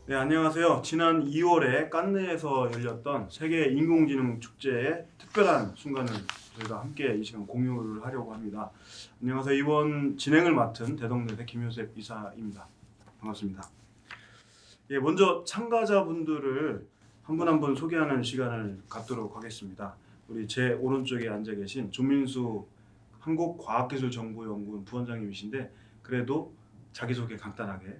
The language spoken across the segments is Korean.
네, 안녕하세요. 지난 2월에 깐느에서 열렸던 세계 인공지능 축제의 특별한 순간을 저희가 함께 이 시간 공유를 하려고 합니다. 안녕하세요. 이번 진행을 맡은 대덕여대 김효셉 이사입니다. 반갑습니다. 예, 먼저 참가자분들을 한 분 한 분 소개하는 시간을 갖도록 하겠습니다. 우리 제 오른쪽에 앉아 계신 조민수 한국과학기술정보연구원 부원장님이신데 그래도 자기소개 간단하게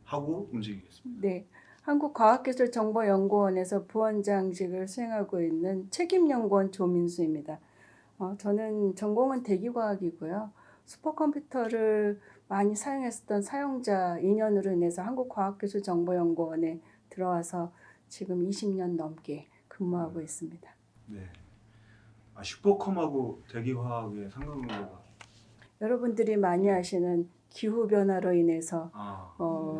하고 움직이겠습니다. 네, 한국과학기술정보연구원에서 부원장직을 수행하고 있는 책임연구원 조민수입니다. 저는 전공은 대기과학이고요. 슈퍼컴퓨터를 많이 사용했었던 사용자 인연으로 인해서 한국과학기술정보연구원에 들어와서 지금 20년 넘게 근무하고 있습니다. 네. 슈퍼컴하고 대기화학의 상관관계가 여러분들이 많이 아시는 기후변화로 인해서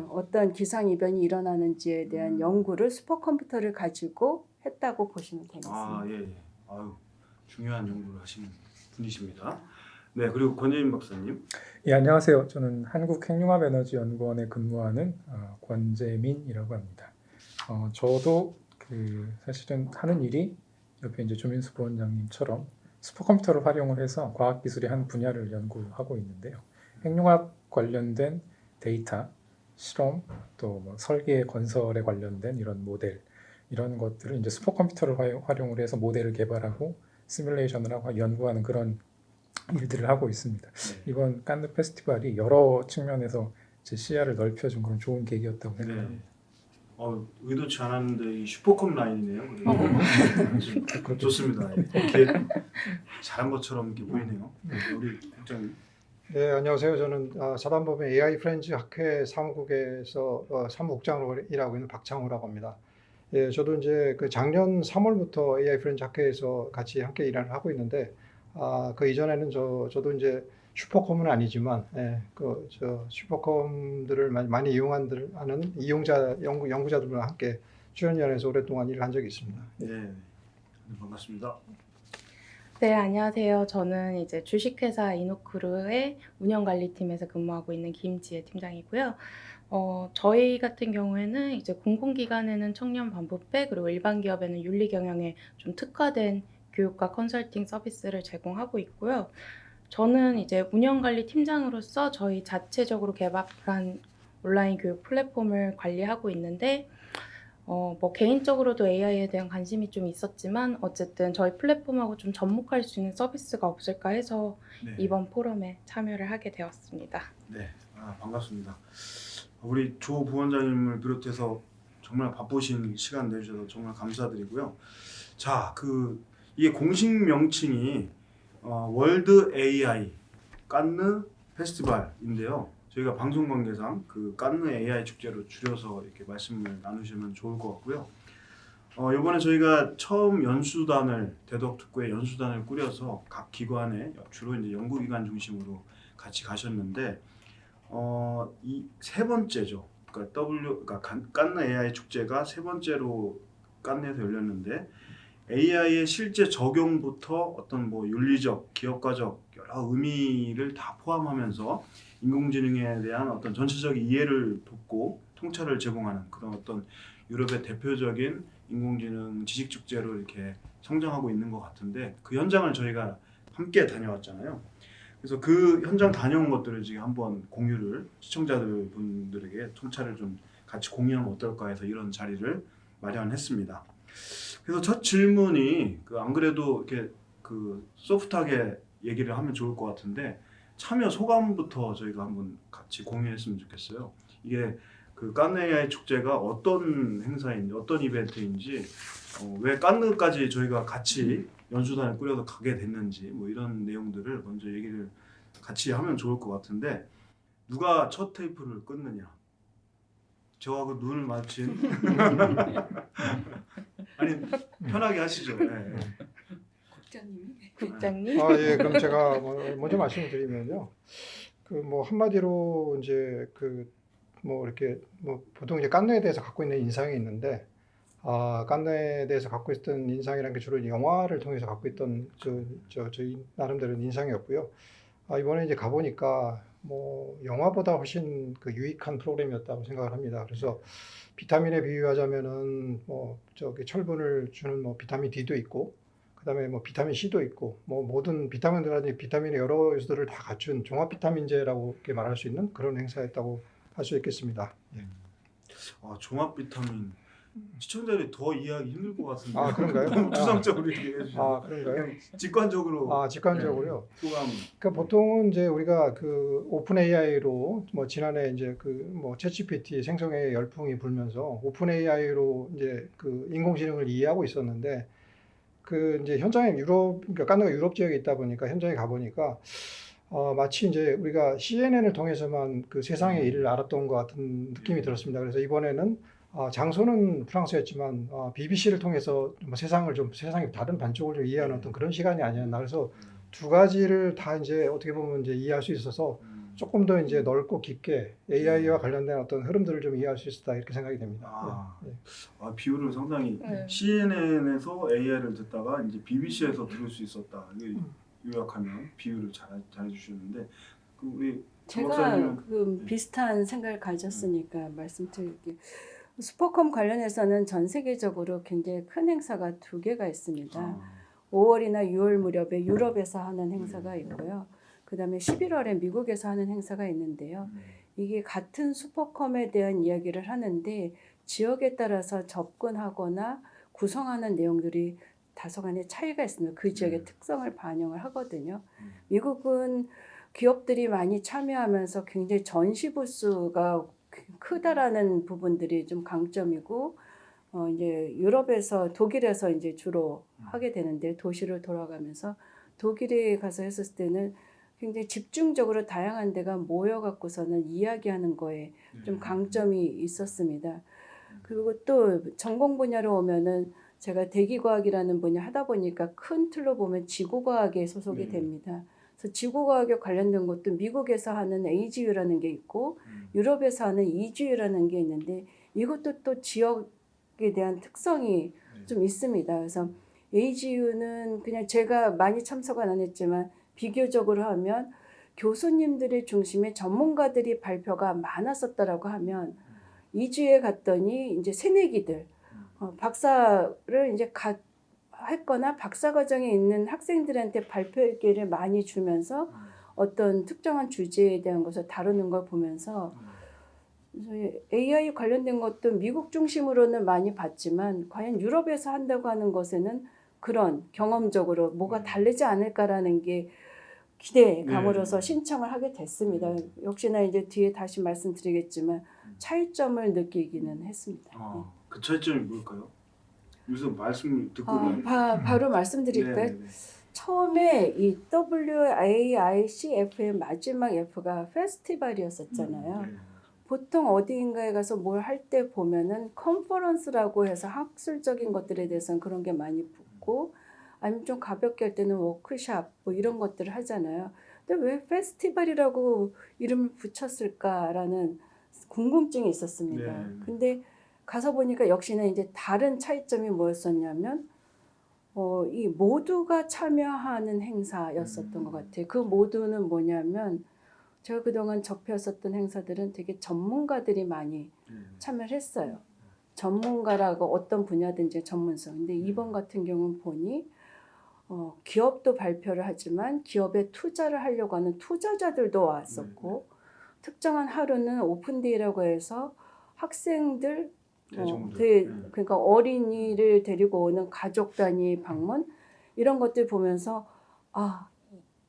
어떤 기상이변이 일어나는지에 대한 연구를 슈퍼컴퓨터를 가지고 했다고 보시면 되겠습니다. 예. 아유, 중요한 연구를 하시는 분이십니다. 네, 그리고 권재민 박사님. 예, 안녕하세요. 저는 한국핵융합에너지연구원에 근무하는 권재민이라고 합니다. 저도 사실은 하는 일이 옆에 이제 조민수 부원장님처럼 슈퍼컴퓨터를 활용을 해서 과학기술의 한 분야를 연구하고 있는데요. 핵융합 관련된 데이터, 실험, 또 뭐 설계, 건설에 관련된 이런 모델, 이런 것들을 이제 슈퍼컴퓨터를 활용을 해서 모델을 개발하고 시뮬레이션을 하고 연구하는 그런 일들을 하고 있습니다. 네. 이번 깐느 페스티벌이 여러 측면에서 제 시야를 넓혀준 그런 좋은 계기였다고 생각합니다. 의도치 않았는데 이 슈퍼컴 라인이네요. 좋습니다. 이렇게 잘한 것처럼 이렇게 보이네요. 우리 국장님. 네, 안녕하세요. 저는 사단법인 AI 프렌즈 학회 사무국에서 사무국장으로 일하고 있는 박창우라고 합니다. 예, 저도 이제 그 작년 3월부터 AI 프렌즈 학회에서 같이 함께 일을 하고 있는데, 그 이전에는 저도 이제 슈퍼컴은 아니지만, 슈퍼컴들을 많이 이용하는 연구자들과 함께 출연위원회에서 오랫동안 일을 한 적이 있습니다. 네, 반갑습니다. 네, 안녕하세요. 저는 이제 주식회사 이노크루의 운영관리팀에서 근무하고 있는 김지혜 팀장이고요. 저희 같은 경우에는 이제 공공기관에는 청년 반부패, 그리고 일반 기업에는 윤리 경영에 좀 특화된 교육과 컨설팅 서비스를 제공하고 있고요. 저는 이제 운영관리 팀장으로서 저희 자체적으로 개발한 온라인 교육 플랫폼을 관리하고 있는데, 뭐 개인적으로도 AI에 대한 관심이 좀 있었지만 어쨌든 저희 플랫폼하고 좀 접목할 수 있는 서비스가 없을까 해서 네. 이번 포럼에 참여를 하게 되었습니다. 네, 반갑습니다. 우리 조 부원장님을 비롯해서 정말 바쁘신 시간 내주셔서 정말 감사드리고요. 자, 이게 공식 명칭이 월드 AI 깐느 페스티벌인데요. 저희가 방송 관계상 그 깐느 AI 축제로 줄여서 이렇게 말씀을 나누시면 좋을 것 같고요. 이번에 저희가 처음 대덕특구의 연수단을 꾸려서 각 기관에 주로 이제 연구기관 중심으로 같이 가셨는데 이 세 번째죠. 그러니까 깐느 AI 축제가 세 번째로 깐느에서 열렸는데 AI의 실제 적용부터 어떤 뭐 윤리적, 기업가적 여러 의미를 다 포함하면서 인공지능에 대한 어떤 전체적인 이해를 돕고 통찰을 제공하는 그런 어떤 유럽의 대표적인 인공지능 지식축제로 이렇게 성장하고 있는 것 같은데 그 현장을 저희가 함께 다녀왔잖아요. 그래서 그 현장 다녀온 것들을 지금 한번 시청자들 분들에게 통찰을 좀 같이 공유하면 어떨까 해서 이런 자리를 마련했습니다. 그래서 첫 질문이 안 그래도 이렇게 소프트하게 얘기를 하면 좋을 것 같은데 참여 소감부터 저희가 한번 같이 공유했으면 좋겠어요. 이게 깐느 AI 축제가 어떤 행사인지 어떤 이벤트인지 왜 깐느까지 저희가 같이 연수단을 꾸려서 가게 됐는지 뭐 이런 내용들을 먼저 얘기를 같이 하면 좋을 것 같은데 누가 첫 테이프를 끊느냐? 저하고 눈을 마주친 아니 편하게 하시죠. 네. 국장님. 예, 그럼 제가 먼저 말씀을 드리면요. 뭐 한마디로 이제 이렇게 보통 이제 깐느에 대해서 갖고 있는 인상이 있는데, 깐느에 대해서 갖고 있던 인상이라는 게 주로 영화를 통해서 갖고 있던 저희 나름대로 인상이었고요. 이번에 이제 가보니까 뭐 영화보다 훨씬 그 유익한 프로그램이었다고 생각을 합니다. 그래서 비타민에 비유하자면은 뭐 저기 철분을 주는 뭐 비타민 D도 있고, 그다음에 뭐 비타민 C도 있고, 뭐 모든 비타민들이 비타민의 여러 요소들을 다 갖춘 종합 비타민제라고 이렇게 말할 수 있는 그런 행사였다고 할 수 있겠습니다. 예. 종합 비타민 시청자들이 더 이해하기 힘들 것 같은데. 아, 그런가요? 너무 추상적으로 얘기해 주시면. 아, 그런가요? 그냥 직관적으로. 아, 직관적으로요. 소감. 그러니까 보통은 이제 우리가 그 오픈 AI로 뭐 지난해 이제 그 뭐 챗GPT 생성에 열풍이 불면서 오픈 AI로 이제 그 인공지능을 이해하고 있었는데, 그 이제 현장에 그러니까 깐느가 유럽 지역에 있다 보니까 현장에 가 보니까 마치 이제 우리가 CNN을 통해서만 그 세상의 일을 알았던 것 같은 느낌이 들었습니다. 그래서 이번에는 장소는 프랑스였지만 BBC를 통해서 뭐 세상의 다른 반쪽을 좀 이해하는 어떤 그런 시간이 아니었나. 그래서 두 가지를 다 이제 어떻게 보면 이제 이해할 수 있어서 조금 더 이제 넓고 깊게 AI와 관련된 어떤 흐름들을 좀 이해할 수 있었다, 이렇게 생각이 됩니다. 예. 비유를 상당히 네. CNN에서 AI를 듣다가 이제 BBC에서 들을 수 있었다. 이게 요약하면 비유를 잘해 주셨는데, 그 우리 제가 박사님은 그 비슷한 생각을 가졌으니까 말씀드릴게요. 슈퍼컴 관련해서는 전 세계적으로 굉장히 큰 행사가 2개가 있습니다. 5월이나 6월 무렵에 유럽에서 하는 행사가 있고요. 그다음에 11월에 미국에서 하는 행사가 있는데요. 이게 같은 슈퍼컴에 대한 이야기를 하는데 지역에 따라서 접근하거나 구성하는 내용들이 다소간의 차이가 있습니다. 그 지역의 특성을 반영을 하거든요. 미국은 기업들이 많이 참여하면서 굉장히 전시 부스가 크다라는 부분들이 좀 강점이고, 이제 유럽에서 독일에서 이제 주로 하게 되는데, 도시를 돌아가면서 독일에 가서 했을 때는 굉장히 집중적으로 다양한 데가 모여갖고서는 이야기하는 거에 좀 강점이 있었습니다. 그리고 또 전공 분야로 오면은 제가 대기과학이라는 분야 하다 보니까 큰 틀로 보면 지구과학에 소속이 됩니다. 그래서 지구과학에 관련된 것도 미국에서 하는 AGU라는 게 있고 유럽에서 하는 EGU라는 게 있는데, 이것도 또 지역에 대한 특성이 좀 있습니다. 그래서 AGU는 그냥 제가 많이 참석은 안 했지만 비교적으로 하면 교수님들의 중심에 전문가들이 발표가 많았었다라고 하면, EGU에 갔더니 이제 새내기들 박사를 이제 했거나 박사 과정에 있는 학생들한테 발표 기회를 많이 주면서 어떤 특정한 주제에 대한 것을 다루는 걸 보면서 AI 관련된 것도 미국 중심으로는 많이 봤지만 과연 유럽에서 한다고 하는 것에는 그런 경험적으로 뭐가 다르지 않을까라는 게 기대감으로서 신청을 하게 됐습니다. 역시나 이제 뒤에 다시 말씀드리겠지만 차이점을 느끼기는 했습니다. 그 차이점이 뭘까요? 요새 말씀 듣고 바로 말씀드릴까요? 처음에 이 WAICF의 마지막 F가 페스티벌이었었잖아요. 보통 어디인가에 가서 뭘 할 때 보면은 컨퍼런스라고 해서 학술적인 것들에 대해서는 그런 게 많이 붙고, 아니면 좀 가볍게 할 때는 워크샵 뭐 이런 것들을 하잖아요. 근데 왜 페스티벌이라고 이름을 붙였을까라는 궁금증이 있었습니다. 근데 가서 보니까 역시나 이제 다른 차이점이 뭐였었냐면 이 모두가 참여하는 행사였었던 것 같아요. 그 모두는 뭐냐면, 제가 그동안 접했었던 행사들은 되게 전문가들이 많이 참여를 했어요. 전문가라고 어떤 분야든지 전문성. 근데 이번 같은 경우는 보니 기업도 발표를 하지만 기업에 투자를 하려고 하는 투자자들도 왔었고, 특정한 하루는 오픈데이라고 해서 학생들 그러니까 어린이를 데리고 오는 가족 단위 방문, 이런 것들 보면서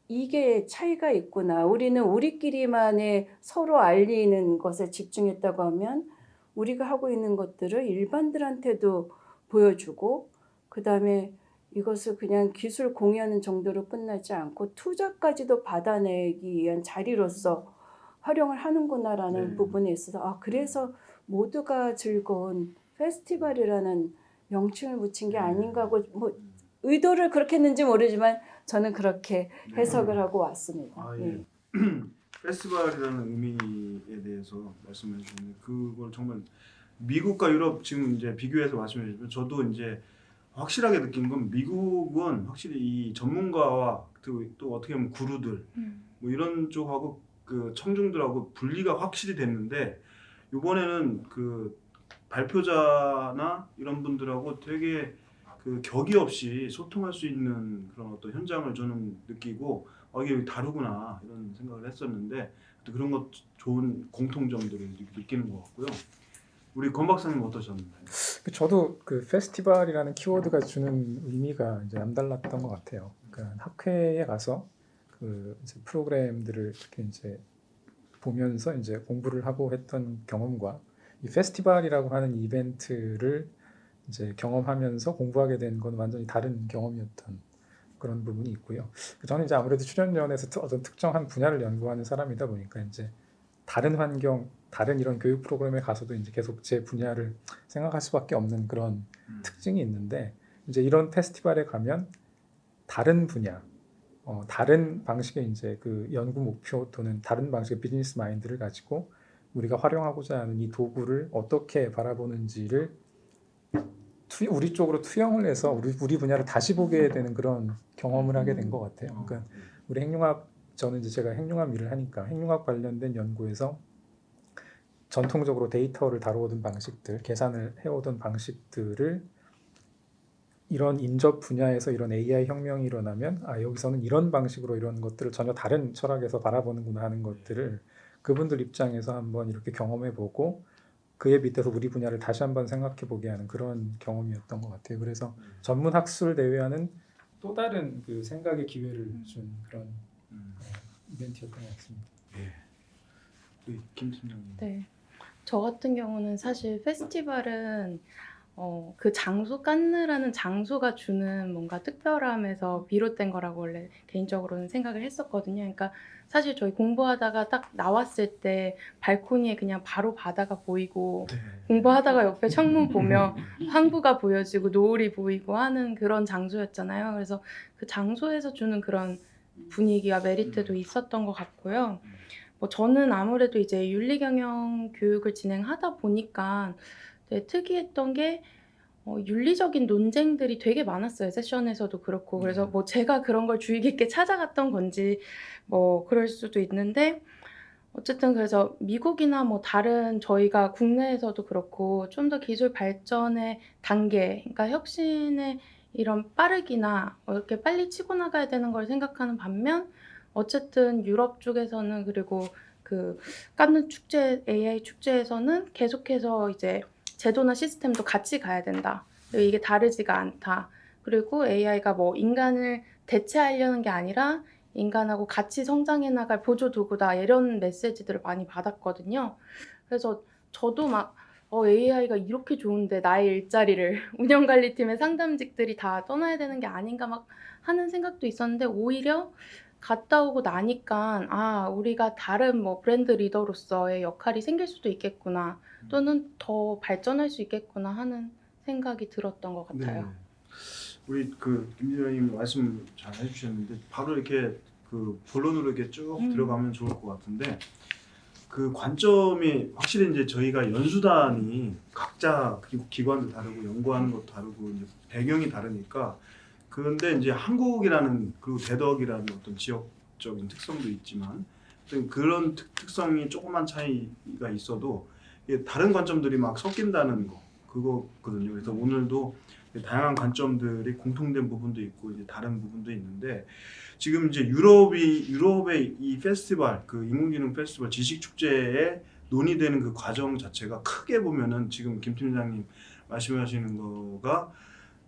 이게 차이가 있구나. 우리는 우리끼리만의 서로 알리는 것에 집중했다고 하면 우리가 하고 있는 것들을 일반들한테도 보여주고, 그 다음에 이것을 그냥 기술 공유하는 정도로 끝나지 않고 투자까지도 받아내기 위한 자리로서 활용을 하는구나라는 부분에 있어서 그래서 모두가 즐거운 페스티벌이라는 명칭을 붙인 게 아닌가 하고, 뭐 의도를 그렇게 했는지 모르지만 저는 그렇게 해석을 하고 왔습니다. 페스티벌이라는 의미에 대해서 말씀해 주셨는데, 그걸 정말 미국과 유럽 지금 이제 비교해서 말씀해 주시면, 저도 이제 확실하게 느낀 건 미국은 확실히 이 전문가와 또 어떻게 보면 구루들 뭐 이런 쪽하고 그 청중들하고 분리가 확실히 됐는데 이번에는 그 발표자나 이런 분들하고 되게 그 격이 없이 소통할 수 있는 그런 어떤 현장을 저는 느끼고 이게 다르구나 이런 생각을 했었는데 또 그런 것 좋은 공통점들을 느끼는 것 같고요. 우리 권 박사님 어떠셨나요? 저도 그 페스티벌이라는 키워드가 주는 의미가 이제 남달랐던 것 같아요. 그러니까 학회에 가서 그 이제 프로그램들을 이렇게 이제 보면서 이제 공부를 하고 했던 경험과 이 페스티벌이라고 하는 이벤트를 이제 경험하면서 공부하게 된 건 완전히 다른 경험이었던 그런 부분이 있고요. 저는 이제 아무래도 출연위원회에서 어떤 특정한 분야를 연구하는 사람이다 보니까 이제 다른 환경, 다른 이런 교육 프로그램에 가서도 이제 계속 제 분야를 생각할 수밖에 없는 그런 특징이 있는데 이제 이런 페스티벌에 가면 다른 분야, 다른 방식의 이제 그 연구 목표 또는 다른 방식의 비즈니스 마인드를 가지고 우리가 활용하고자 하는 이 도구를 어떻게 바라보는지를 우리 쪽으로 투영을 해서 우리 분야를 다시 보게 되는 그런 경험을 하게 된 것 같아요. 그러니까 우리 핵융합, 저는 이제 제가 핵융합 일을 하니까 핵융합 관련된 연구에서 전통적으로 데이터를 다루어온 방식들, 계산을 해오던 방식들을 이런 인접 분야에서 이런 AI 혁명이 일어나면 여기서는 이런 방식으로 이런 것들을 전혀 다른 철학에서 바라보는구나 하는 것들을 그분들 입장에서 한번 이렇게 경험해보고 그에 빗대서 우리 분야를 다시 한번 생각해보게 하는 그런 경험이었던 것 같아요. 그래서 전문 학술 대회와는 또 다른 그 생각의 기회를 준 그런 이벤트였던 것 같습니다. 우리 김 팀장님. 네. 저 같은 경우는 사실 페스티벌은 그 장소 깐느라는 장소가 주는 뭔가 특별함에서 비롯된 거라고 원래 개인적으로는 생각을 했었거든요. 그러니까 사실 저희 공부하다가 딱 나왔을 때 발코니에 그냥 바로 바다가 보이고 공부하다가 옆에 창문 보면 항구가 보여지고 노을이 보이고 하는 그런 장소였잖아요. 그래서 그 장소에서 주는 그런 분위기와 메리트도 있었던 것 같고요. 뭐 저는 아무래도 이제 윤리경영 교육을 진행하다 보니까 되게 특이했던 게 윤리적인 논쟁들이 되게 많았어요. 세션에서도 그렇고. 그래서 뭐 제가 그런 걸 주의 깊게 찾아갔던 건지 뭐 그럴 수도 있는데 어쨌든 그래서 미국이나 뭐 다른 저희가 국내에서도 그렇고 좀 더 기술 발전의 단계, 그러니까 혁신의 이런 빠르기나 이렇게 빨리 치고 나가야 되는 걸 생각하는 반면 어쨌든 유럽 쪽에서는 그리고 그 깐느 축제, AI 축제에서는 계속해서 이제 제도나 시스템도 같이 가야 된다. 그리고 이게 다르지가 않다. 그리고 AI가 뭐 인간을 대체하려는 게 아니라 인간하고 같이 성장해 나갈 보조 도구다. 이런 메시지들을 많이 받았거든요. 그래서 저도 막 AI가 이렇게 좋은데 나의 일자리를 운영관리팀의 상담직들이 다 떠나야 되는 게 아닌가 막 하는 생각도 있었는데 오히려 갔다 오고 나니까 우리가 다른 뭐 브랜드 리더로서의 역할이 생길 수도 있겠구나 또는 더 발전할 수 있겠구나 하는 생각이 들었던 것 같아요. 네. 우리 그 김 팀장님 말씀 잘 해주셨는데 바로 이렇게 그 본론으로 이렇게 쭉 들어가면 좋을 것 같은데 그 관점이 확실히 이제 저희가 연수단이 각자 그리고 기관도 다르고 연구하는 것도 다르고 이제 배경이 다르니까 그런데 이제 한국이라는 그리고 대덕이라는 어떤 지역적인 특성도 있지만 그런 특성이 조그만 차이가 있어도 다른 관점들이 막 섞인다는 거 그거거든요. 그래서 오늘도 다양한 관점들이 공통된 부분도 있고 이제 다른 부분도 있는데 지금 이제 유럽의 이 페스티벌 그 인공지능 페스티벌 지식 축제에 논의되는 그 과정 자체가 크게 보면은 지금 김 팀장님 말씀하시는 거가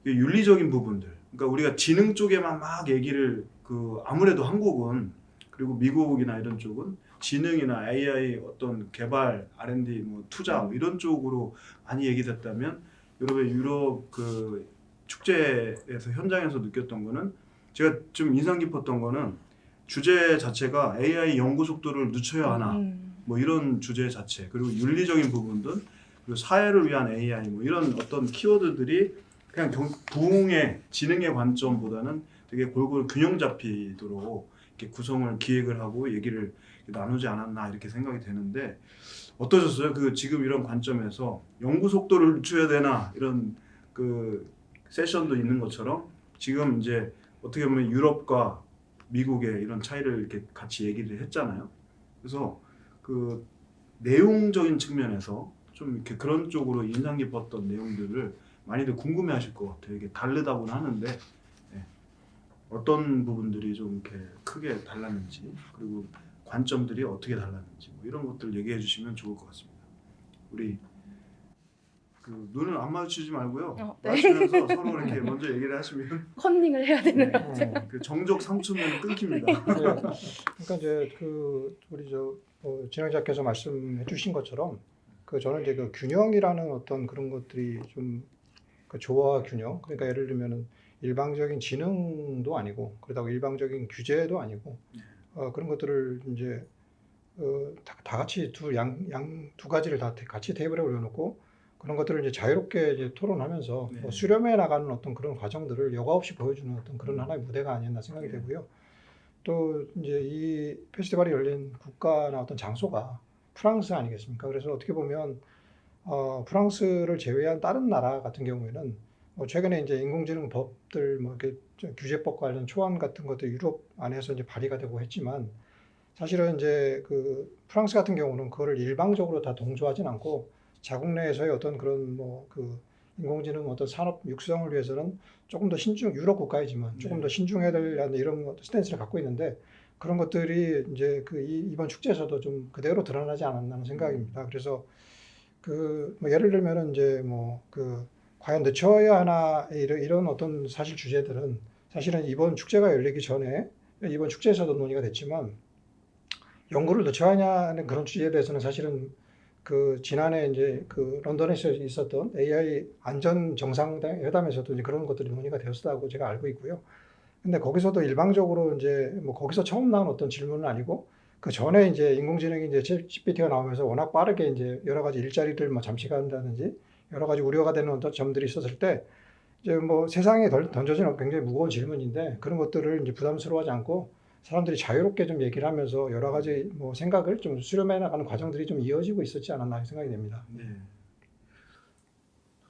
윤리적인 부분들. 그러니까 우리가 지능 쪽에만 막 얘기를 아무래도 한국은 그리고 미국이나 이런 쪽은 지능이나 AI 어떤 개발, R&D 뭐 투자 뭐 이런 쪽으로 많이 얘기됐다면 유럽 그 축제에서 현장에서 느꼈던 거는 제가 좀 인상 깊었던 거는 주제 자체가 AI 연구 속도를 늦춰야 하나 뭐 이런 주제 자체 그리고 윤리적인 부분들 그리고 사회를 위한 AI 뭐 이런 어떤 키워드들이 그냥 부흥의 지능의 관점보다는 되게 골고루 균형 잡히도록 이렇게 구성을 기획을 하고 얘기를 나누지 않았나 이렇게 생각이 되는데 어떠셨어요? 그 지금 이런 관점에서 연구 속도를 늦춰야 되나 이런 그 세션도 있는 것처럼 지금 이제 어떻게 보면 유럽과 미국의 이런 차이를 이렇게 같이 얘기를 했잖아요. 그래서 그 내용적인 측면에서 좀 이렇게 그런 쪽으로 인상 깊었던 내용들을 많이들 궁금해하실 것 같아요. 이게 다르다고는 하는데 예, 어떤 부분들이 좀 이렇게 크게 달랐는지 그리고 관점들이 어떻게 달랐는지 뭐 이런 것들 얘기해 주시면 좋을 것 같습니다. 우리 그 눈을 안 마주치지 말고요. 네. 마주치면서 서로 이렇게 먼저 얘기를 하시면 컨닝을 해야 되는 네, 그 정적 상투면 끊깁니다. 네. 그러니까 이제 그 우리 진행자께서 말씀해 주신 것처럼 저는 이제 그 균형이라는 어떤 그런 것들이 좀 그 조화와 균형. 그러니까 예를 들면은 일방적인 지능도 아니고 그렇다고 일방적인 규제도 아니고 그런 것들을 이제 다 같이 두 가지를 다 같이 테이블에 올려놓고 그런 것들을 이제 자유롭게 이제 토론하면서 네. 수렴해 나가는 어떤 그런 과정들을 여과 없이 보여주는 어떤 그런 하나의 무대가 아니었나 생각이 되고요. 또 이제 이 페스티벌이 열린 국가나 어떤 장소가 프랑스 아니겠습니까? 그래서 어떻게 보면 프랑스를 제외한 다른 나라 같은 경우에는 최근에 이제 인공지능 법들 뭐 이렇게 규제법 관련 초안 같은 것도 유럽 안에서 이제 발의가 되고 했지만 사실은 이제 그 프랑스 같은 경우는 그거를 일방적으로 다 동조하진 않고 자국 내에서의 어떤 그런 뭐 그 인공지능 어떤 산업 육성을 위해서는 조금 더 유럽 국가이지만 조금 더 신중해야 될 이런 스탠스를 갖고 있는데 그런 것들이 이제 이번 축제에서도 좀 그대로 드러나지 않았나 하는 생각입니다. 그래서 뭐 예를 들면은 이제 뭐 과연 늦춰야 하나 이런 어떤 사실 주제들은 사실은 이번 축제가 열리기 전에 이번 축제에서도 논의가 됐지만 연구를 늦춰야 하냐는 그런 주제에 대해서는 사실은 지난해 이제 런던에서 있었던 AI 안전 정상회담에서도 이제 그런 것들이 논의가 되었다고 제가 알고 있고요. 근데 거기서도 일방적으로 이제 뭐 거기서 처음 나온 어떤 질문은 아니고 그 전에 이제 인공지능이 이제 GPT가 나오면서 워낙 빠르게 이제 여러 가지 일자리를 뭐 잠식한다든지 여러 가지 우려가 되는 어떤 점들이 있었을 때 이제 뭐 세상에 던져진 굉장히 무거운 질문인데 그런 것들을 이제 부담스러워하지 않고 사람들이 자유롭게 좀 얘기를 하면서 여러 가지 뭐 생각을 좀 수렴해 나가는 과정들이 좀 이어지고 있었지 않았나 생각이 됩니다. 네.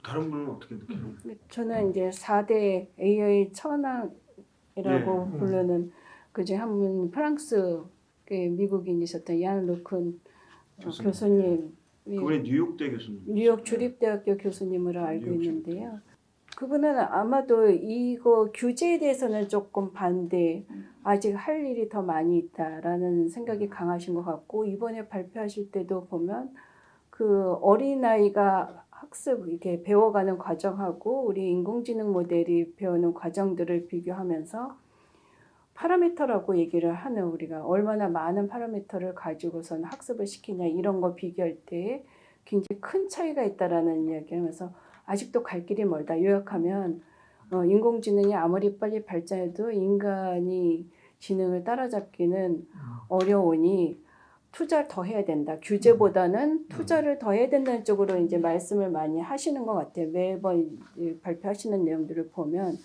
다른 분은 어떻게 느껴요? 저는 이제 4대 AI 천왕이라고 네. 부르는 그중에 한 분 프랑스 미국인이셨던 얀 루큰 교수님이 그분이 뉴욕대 교수님. 뉴욕 주립대학교 교수님으로 알고 뉴욕 있는데요. 그분은 아마도 이거 규제에 대해서는 조금 반대, 아직 할 일이 더 많이 있다라는 생각이 강하신 것 같고 이번에 발표하실 때도 보면 그 어린아이가 학습 이렇게 배워가는 과정하고 우리 인공지능 모델이 배우는 과정들을 비교하면서 파라미터라고 얘기를 하는 우리가 얼마나 많은 파라미터를 가지고선 학습을 시키냐 이런 거 비교할 때 굉장히 큰 차이가 있다라는 이야기를 하면서 아직도 갈 길이 멀다. 요약하면 인공지능이 아무리 빨리 발전해도 인간이 지능을 따라잡기는 어려우니 투자를 더 해야 된다. 규제보다는 투자를 더 해야 된다는 쪽으로 이제 말씀을 많이 하시는 것 같아요. 매번 발표하시는 내용들을 보면.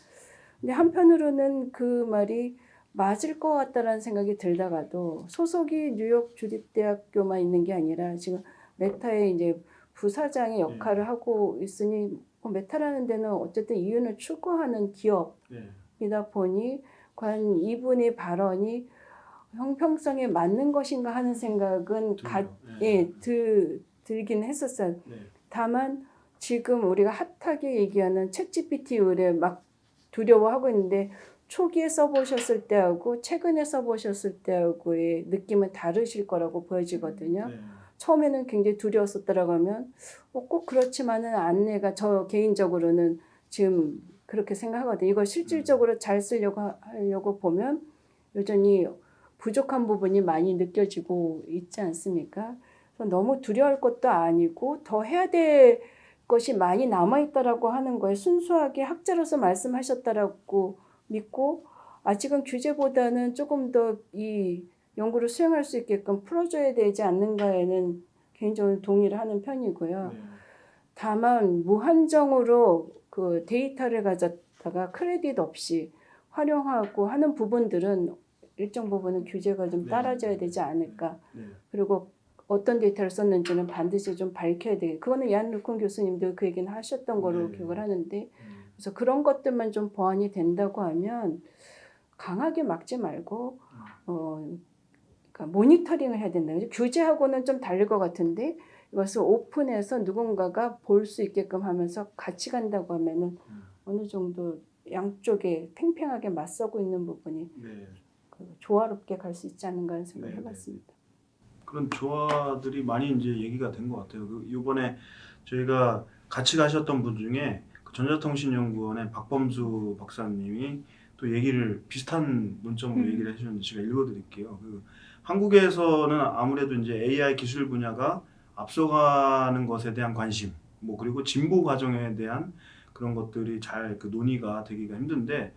근데 한편으로는 그 말이 맞을 것 같다라는 생각이 들다가도 소속이 뉴욕 주립대학교만 있는 게 아니라 지금 메타의 이제 부사장의 역할을 하고 있으니 메타라는 데는 어쨌든 이윤을 추구하는 기업이다 보니 과연 이분의 발언이 형평성에 맞는 것인가 하는 생각은 들긴 했었어요. 네. 다만 지금 우리가 핫하게 얘기하는 챗GPT를 막 두려워하고 있는데 초기에 써보셨을 때하고 최근에 써보셨을 때하고의 느낌은 다르실 거라고 보여지거든요. 네. 처음에는 굉장히 두려웠었더라고 하면 꼭 그렇지만은 않네가 저 개인적으로는 지금 그렇게 생각하거든요. 이걸 실질적으로 잘 하려고 보면 여전히 부족한 부분이 많이 느껴지고 있지 않습니까? 그래서 너무 두려워할 것도 아니고 더 해야 될 것이 많이 남아있다라고 하는 거에 순수하게 학자로서 말씀하셨다라고 믿고 아직은 규제보다는 조금 더 이 연구를 수행할 수 있게끔 풀어줘야 되지 않는가에는 개인적으로 동의를 하는 편이고요. 네. 다만 무한정으로 그 데이터를 가졌다가 크레딧 없이 활용하고 하는 부분들은 일정 부분은 규제가 좀 네. 따라져야 되지 않을까. 네. 그리고 어떤 데이터를 썼는지는 반드시 좀 밝혀야 되겠고 그거는 얀 루콘 교수님도 그 얘기는 하셨던 거로 네. 기억을 하는데 그래서 그런 것들만 좀 보완이 된다고 하면 강하게 막지 말고 그러니까 모니터링을 해야 된다. 규제하고는 좀 다를 것 같은데 이것을 오픈해서 누군가가 볼 수 있게끔 하면서 같이 간다고 하면은 어느 정도 양쪽에 팽팽하게 맞서고 있는 부분이 네. 그 조화롭게 갈 수 있지 않은가 하는 생각을 네, 해봤습니다. 그런 조화들이 많이 이제 얘기가 된 것 같아요. 이번에 저희가 같이 가셨던 분 중에 그 전자통신연구원의 박범수 박사님이 또 얘기를 비슷한 문점으로 얘기를 해주셨는데 제가 읽어드릴게요. 한국에서는 아무래도 이제 AI 기술 분야가 앞서가는 것에 대한 관심, 뭐 그리고 진보 과정에 대한 그런 것들이 잘 그 논의가 되기가 힘든데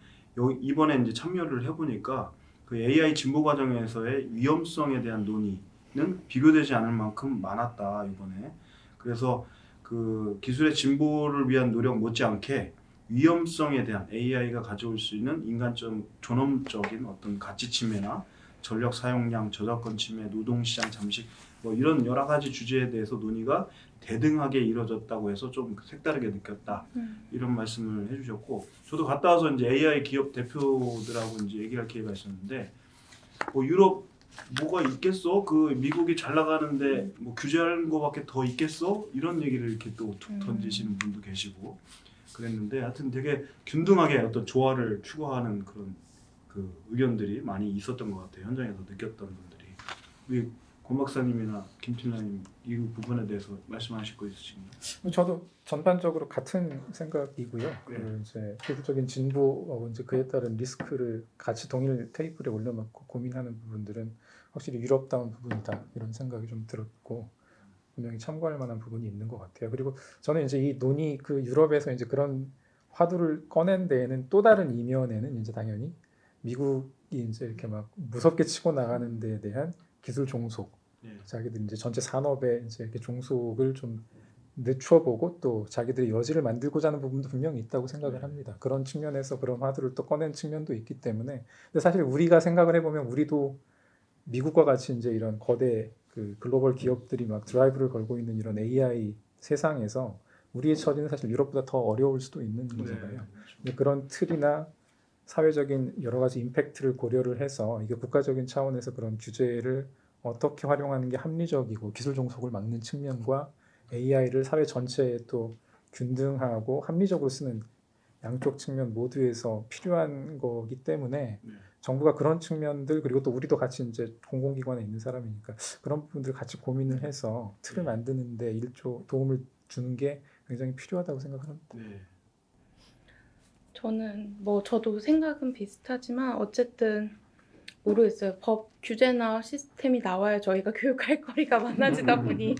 이번에 이제 참여를 해보니까 그 AI 진보 과정에서의 위험성에 대한 논의는 비교되지 않을 만큼 많았다 이번에. 그래서 그 기술의 진보를 위한 노력 못지않게 위험성에 대한 AI가 가져올 수 있는 인간적 존엄적인 어떤 가치 침해나 전력 사용량, 저작권 침해, 노동시장 잠식 뭐 이런 여러 가지 주제에 대해서 논의가 대등하게 이루어졌다고 해서 좀 색다르게 느꼈다 이런 말씀을 해주셨고 저도 갔다 와서 이제 AI 기업 대표들하고 이제 얘기할 기회가 있었는데 뭐 유럽 뭐가 있겠어? 그 미국이 잘 나가는데 뭐 규제하는 거밖에 더 있겠어? 이런 얘기를 이렇게 또 툭 던지시는 분도 계시고 그랬는데 하여튼 되게 균등하게 어떤 조화를 추구하는 그런 그 의견들이 많이 있었던 것 같아요. 현장에서 느꼈던 분들이. 우리 권 박사님이나 김 팀장님 이 부분에 대해서 말씀하실 거 있으신가요? 저도 전반적으로 같은 생각이고요. 그 이제 기술적인 진보 이제 그에 따른 리스크를 같이 동일 테이블에 올려놓고 고민하는 부분들은 확실히 유럽다운 부분이다 이런 생각이 좀 들었고 분명히 참고할 만한 부분이 있는 것 같아요. 그리고 저는 이제 이 논의 그 유럽에서 이제 그런 화두를 꺼낸 데에는 또 다른 이면에는 이제 당연히 미국이 이제 이렇게 막 무섭게 치고 나가는 데에 대한 기술 종속 자기들 이제 전체 산업에 이제 이렇게 종속을 좀 늦춰보고 또 자기들의 여지를 만들고자 하는 부분도 분명히 있다고 생각을 합니다. 그런 측면에서 그런 화두를 또 꺼낸 측면도 있기 때문에 근데 사실 우리가 생각을 해보면 우리도 미국과 같이 이제 이런 거대 그 글로벌 기업들이 막 드라이브를 걸고 있는 이런 AI 세상에서 우리의 처지는 사실 유럽보다 더 어려울 수도 있는 거잖아요. 근데 그런 틀이나 사회적인 여러 가지 임팩트를 고려를 해서 이게 국가적인 차원에서 그런 규제를 어떻게 활용하는 게 합리적이고 기술 종속을 막는 측면과 AI를 사회 전체에 또 균등하고 합리적으로 쓰는 양쪽 측면 모두에서 필요한 거기 때문에 정부가 그런 측면들 그리고 또 우리도 같이 이제 공공기관에 있는 사람이니까 그런 부분들 같이 고민을 해서 틀을 만드는데 도움을 주는 게 굉장히 필요하다고 생각합니다. 네. 저는 뭐 저도 생각은 비슷하지만 어쨌든 모르겠어요. 법 규제나 시스템이 나와야 저희가 교육할 거리가 많아지다 보니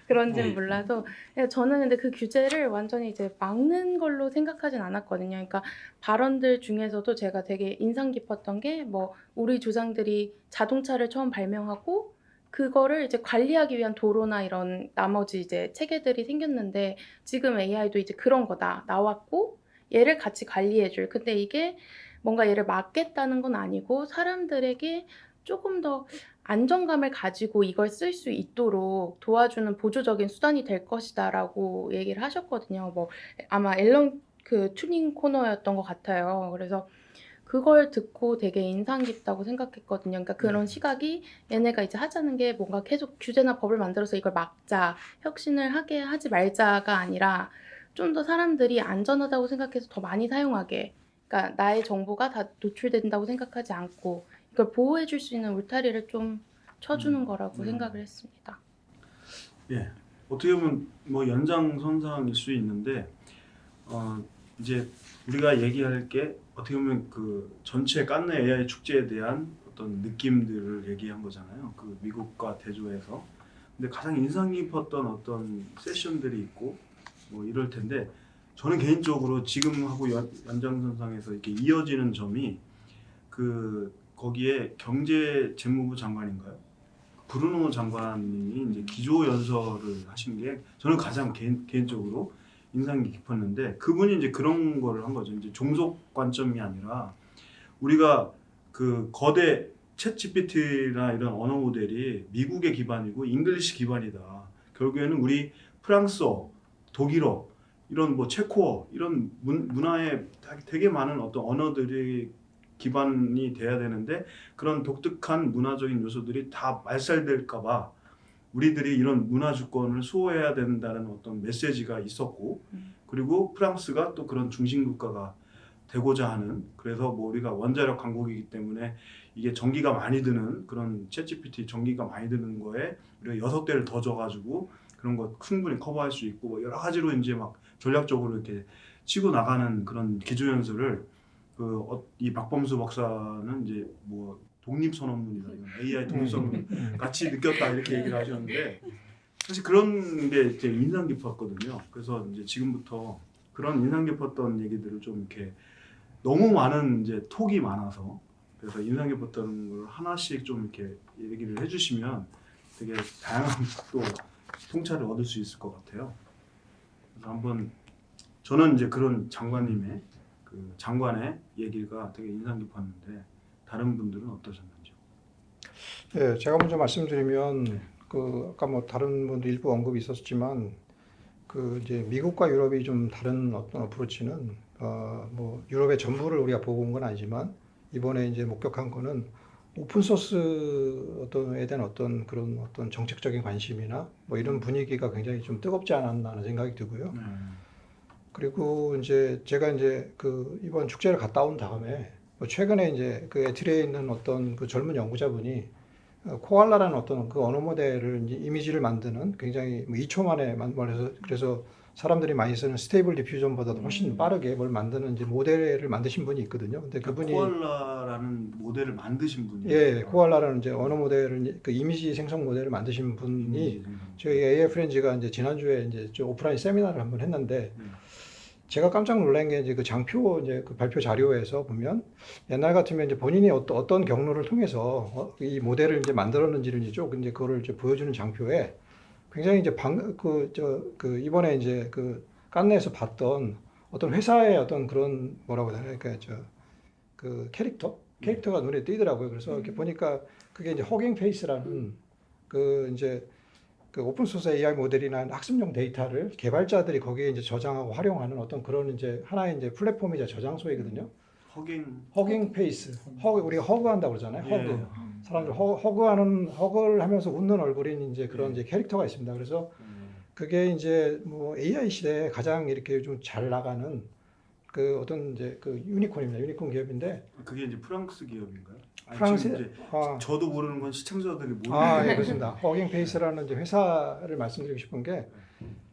그런지는 몰라서 저는 근데 그 규제를 완전히 이제 막는 걸로 생각하진 않았거든요. 그러니까 발언들 중에서도 제가 되게 인상 깊었던 게 뭐 우리 조상들이 자동차를 처음 발명하고 그거를 이제 관리하기 위한 도로나 이런 나머지 이제 체계들이 생겼는데 지금 AI도 이제 그런 거다 나왔고 얘를 같이 관리해줄. 근데 이게 뭔가 얘를 막겠다는 건 아니고 사람들에게 조금 더 안정감을 가지고 이걸 쓸 수 있도록 도와주는 보조적인 수단이 될 것이다라고 얘기를 하셨거든요. 뭐 아마 앨런 그 튜닝 코너였던 것 같아요. 그래서 그걸 듣고 되게 인상 깊다고 생각했거든요. 그러니까 그런 시각이 얘네가 이제 하자는 게 뭔가 계속 규제나 법을 만들어서 이걸 막자, 혁신을 하게 하지 말자가 아니라 좀 더 사람들이 안전하다고 생각해서 더 많이 사용하게. 그러니까 나의 정보가 다 노출된다고 생각하지 않고 이걸 보호해 줄 수 있는 울타리를 좀 쳐주는 거라고 생각을 했습니다. 예, 어떻게 보면 뭐 연장선상일 수 있는데 이제 우리가 얘기할 게 어떻게 보면 그 전체 깐느 AI 축제에 대한 어떤 느낌들을 얘기한 거잖아요. 그 미국과 대조해서. 근데 가장 인상 깊었던 어떤 세션들이 있고 뭐 이럴 텐데 저는 개인적으로 지금 하고 연장선상에서 이렇게 이어지는 점이 그 거기에 경제재무부 장관인가요? 브루노 장관님이 이제 기조 연설을 하신 게 저는 가장 개인적으로 인상이 깊었는데 그분이 이제 그런 거를 한 거죠. 이제 종속 관점이 아니라 우리가 그 거대 챗GPT나 이런 언어 모델이 미국의 기반이고 잉글리시 기반이다. 결국에는 우리 프랑스어, 독일어, 이런 뭐 체코어 이런 문화에 되게 많은 어떤 언어들이 기반이 돼야 되는데 그런 독특한 문화적인 요소들이 다 말살될까봐 우리들이 이런 문화 주권을 수호해야 된다는 어떤 메시지가 있었고 그리고 프랑스가 또 그런 중심 국가가 되고자 하는 그래서 뭐 우리가 원자력 강국이기 때문에 이게 전기가 많이 드는 그런 챗GPT 전기가 많이 드는 거에 우리가 6대를 더 줘가지고 그런 거 충분히 커버할 수 있고 뭐 여러 가지로 이제 막 전략적으로 이렇게 치고 나가는 그런 기조연설을 이 박범수 박사는 이제 뭐 독립선언문이다 이건 AI 독립선언문 같이 느꼈다 이렇게 얘기를 하셨는데 사실 그런 게 이제 인상 깊었거든요. 그래서 이제 지금부터 그런 인상 깊었던 얘기들을 좀 이렇게 너무 많은 이제 톡이 많아서 그래서 인상 깊었던 걸 하나씩 좀 이렇게 얘기를 해주시면 되게 다양한 또 통찰을 얻을 수 있을 것 같아요. 그래서 한번 저는 이제 그런 장관님의 그 장관의 얘기가 되게 인상 깊었는데 다른 분들은 어떠셨는지요? 예, 제가 먼저 말씀드리면 그 아까 뭐 다른 분도 일부 언급이 있었지만 그 이제 미국과 유럽이 좀 다른 어떤 어프로치는 뭐 유럽의 전부를 우리가 보고 온 건 아니지만 이번에 이제 목격한 거는 오픈 소스 어떤에 대한 어떤 그런 어떤 정책적인 관심이나 뭐 이런 분위기가 굉장히 좀 뜨겁지 않았나 하는 생각이 들고요. 그리고 이제 제가 이제 그 이번 축제를 갔다 온 다음에 뭐 최근에 이제 그 에트리에 있는 어떤 그 젊은 연구자분이 코알라라는 어떤 그 언어 모델을 이제 이미지를 만드는 굉장히 뭐 2초 만에 만들어서 그래서 사람들이 많이 쓰는 스테이블 디퓨전보다도 훨씬 빠르게 뭘 만드는 이제 모델을 만드신 분이 있거든요. 근데 그분이 코알라라는 모델을 만드신 분이에요. 예, 코알라라는 이제 언어 모델을 그 이미지 생성 모델을 만드신 분이 저희 AI 프렌즈가 이제 지난주에 이제 저 오프라인 세미나를 한번 했는데 제가 깜짝 놀란 게 이제 그 장표 이제 그 발표 자료에서 보면 옛날 같으면 이제 본인이 어떤 경로를 통해서 이 모델을 이제 만들었는지를 이제 쭉 이제 그거를 이제 보여주는 장표에 굉장히 이제 그 이번에 이제 그 깐네에서 봤던 어떤 회사의 어떤 그런 뭐라고 해야 되나 그러니까 그 캐릭터가 눈에 띄더라고요. 그래서 이렇게 보니까 그게 이제 허깅 페이스라는 그 이제 그 오픈 소스 AI 모델이나 학습용 데이터를 개발자들이 거기에 이제 저장하고 활용하는 어떤 그런 이제 하나의 이제 플랫폼이자 저장소이거든요. 허깅 페이스. 우리가 허그한다고 그러잖아요. 허그. 사람들 허그를 하면서 웃는 얼굴인 이제 그런 이제 캐릭터가 있습니다. 그래서 그게 이제 뭐 AI 시대에 가장 이렇게 좀 잘 나가는 그 어떤 이제 그 유니콘입니다. 유니콘 기업인데 그게 이제 프랑스 기업인가요? 프랑스 이제 저도 모르는 건 시청자들이 모르는 예, 그렇습니다. 허깅 페이스라는 이제 회사를 말씀드리고 싶은 게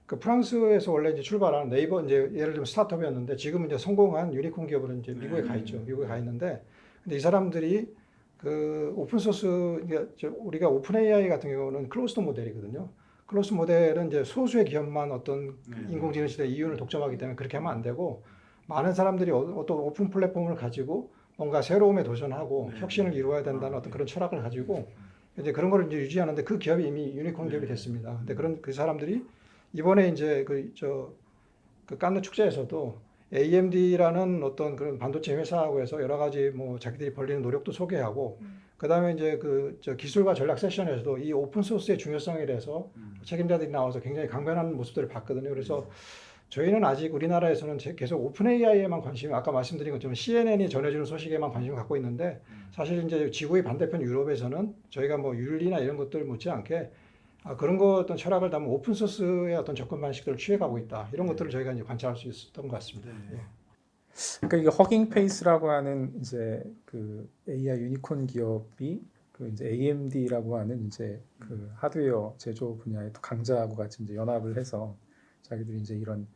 그 프랑스에서 원래 이제 출발한 네이버 이제 예를 들면 스타트업이었는데 지금 이제 성공한 유니콘 기업으로 이제 미국에 가 있죠. 미국에 가 있는데 근데 이 사람들이 그 오픈 소스 우리가 오픈 AI 같은 경우는 클로스드 모델이거든요. 클로스드 모델은 이제 소수의 기업만 어떤 인공지능 시대 이윤을 독점하기 때문에 그렇게 하면 안 되고 많은 사람들이 어떤 오픈 플랫폼을 가지고 뭔가 새로움에 도전하고 혁신을 이루어야 된다는 어떤 그런 철학을 가지고 이제 그런 걸 이제 유지하는데 그 기업이 이미 유니콘 기업이 됐습니다. 근데 그런 그 사람들이 이번에 이제 그 깐느 축제에서도 AMD라는 어떤 그런 반도체 회사하고 해서 여러 가지 뭐 자기들이 벌리는 노력도 소개하고 그다음에 이제 저 기술과 전략 세션에서도 이 오픈 소스의 중요성에 대해서 책임자들이 나와서 굉장히 강변하는 모습들을 봤거든요. 그래서 저희는 아직 우리나라에서는 계속 오픈 AI에만 아까 말씀드린 것처럼 CNN이 전해주는 소식에만 관심을 갖고 있는데 사실 이제 지구의 반대편 유럽에서는 저희가 뭐 윤리나 이런 것들 못지않게 그런 거 어떤 철학을 담은 오픈 소스의 어떤 접근 방식들을 취해가고 있다. 이런 것들을 저희가 이제 관찰할 수 있었던 것 같습니다. 예. 그러니까 이게 허깅 페이스라고 하는 이제 그 AI 유니콘 기업이 그 이제 AMD라고 하는 이제 그 하드웨어 제조 분야의 또 강자하고 같이 이제 연합을 해서 자기들이 이제 이런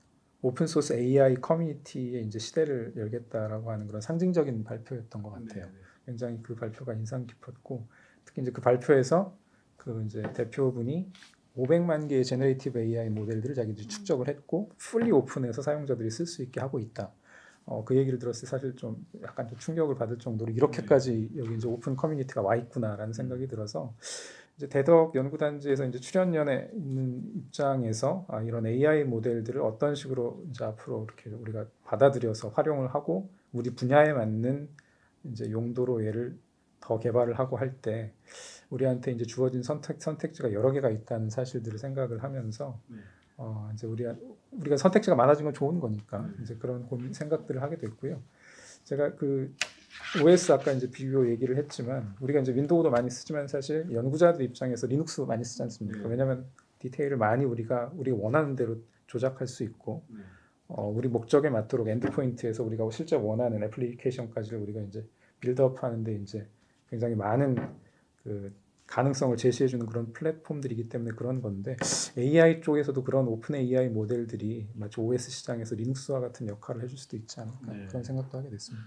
오픈 소스 AI 커뮤니티의 이제 시대를 열겠다라고 하는 그런 상징적인 발표였던 것 같아요. 굉장히 그 발표가 인상 깊었고 특히 이제 그 발표에서 그 이제 대표분이 500만 개의 제너레이티브 AI 모델들을 자기들이 축적을 했고 풀리 오픈해서 사용자들이 쓸 수 있게 하고 있다. 그 얘기를 들었을 때 사실 좀 약간 좀 충격을 받을 정도로 이렇게까지 여기 이제 오픈 커뮤니티가 와 있구나라는 생각이 들어서 이제 대덕 연구단지에서 이제 출연연에 있는 입장에서 이런 AI 모델들을 어떤 식으로 이제 앞으로 이렇게 우리가 받아들여서 활용을 하고 우리 분야에 맞는 이제 용도로 얘를 더 개발을 하고 할 때 우리한테 이제 주어진 선택지가 여러 개가 있다는 사실들을 생각을 하면서 이제 우리가 선택지가 많아진 건 좋은 거니까 이제 그런 생각들을 하게 됐고요. 제가 그 OS 아까 이제 비교 얘기를 했지만 우리가 이제 윈도우도 많이 쓰지만 사실 연구자들 입장에서 리눅스 많이 쓰지 않습니까? 네. 왜냐하면 디테일을 많이 우리가 원하는 대로 조작할 수 있고 네. 우리 목적에 맞도록 엔드포인트에서 우리가 실제 원하는 애플리케이션까지를 우리가 이제 빌드업하는데 이제 굉장히 많은 그 가능성을 제시해주는 그런 플랫폼들이기 때문에 그런 건데 AI 쪽에서도 그런 오픈 AI 모델들이 마치 OS 시장에서 리눅스와 같은 역할을 해줄 수도 있지 않을까 네. 그런 생각도 하게 됐습니다.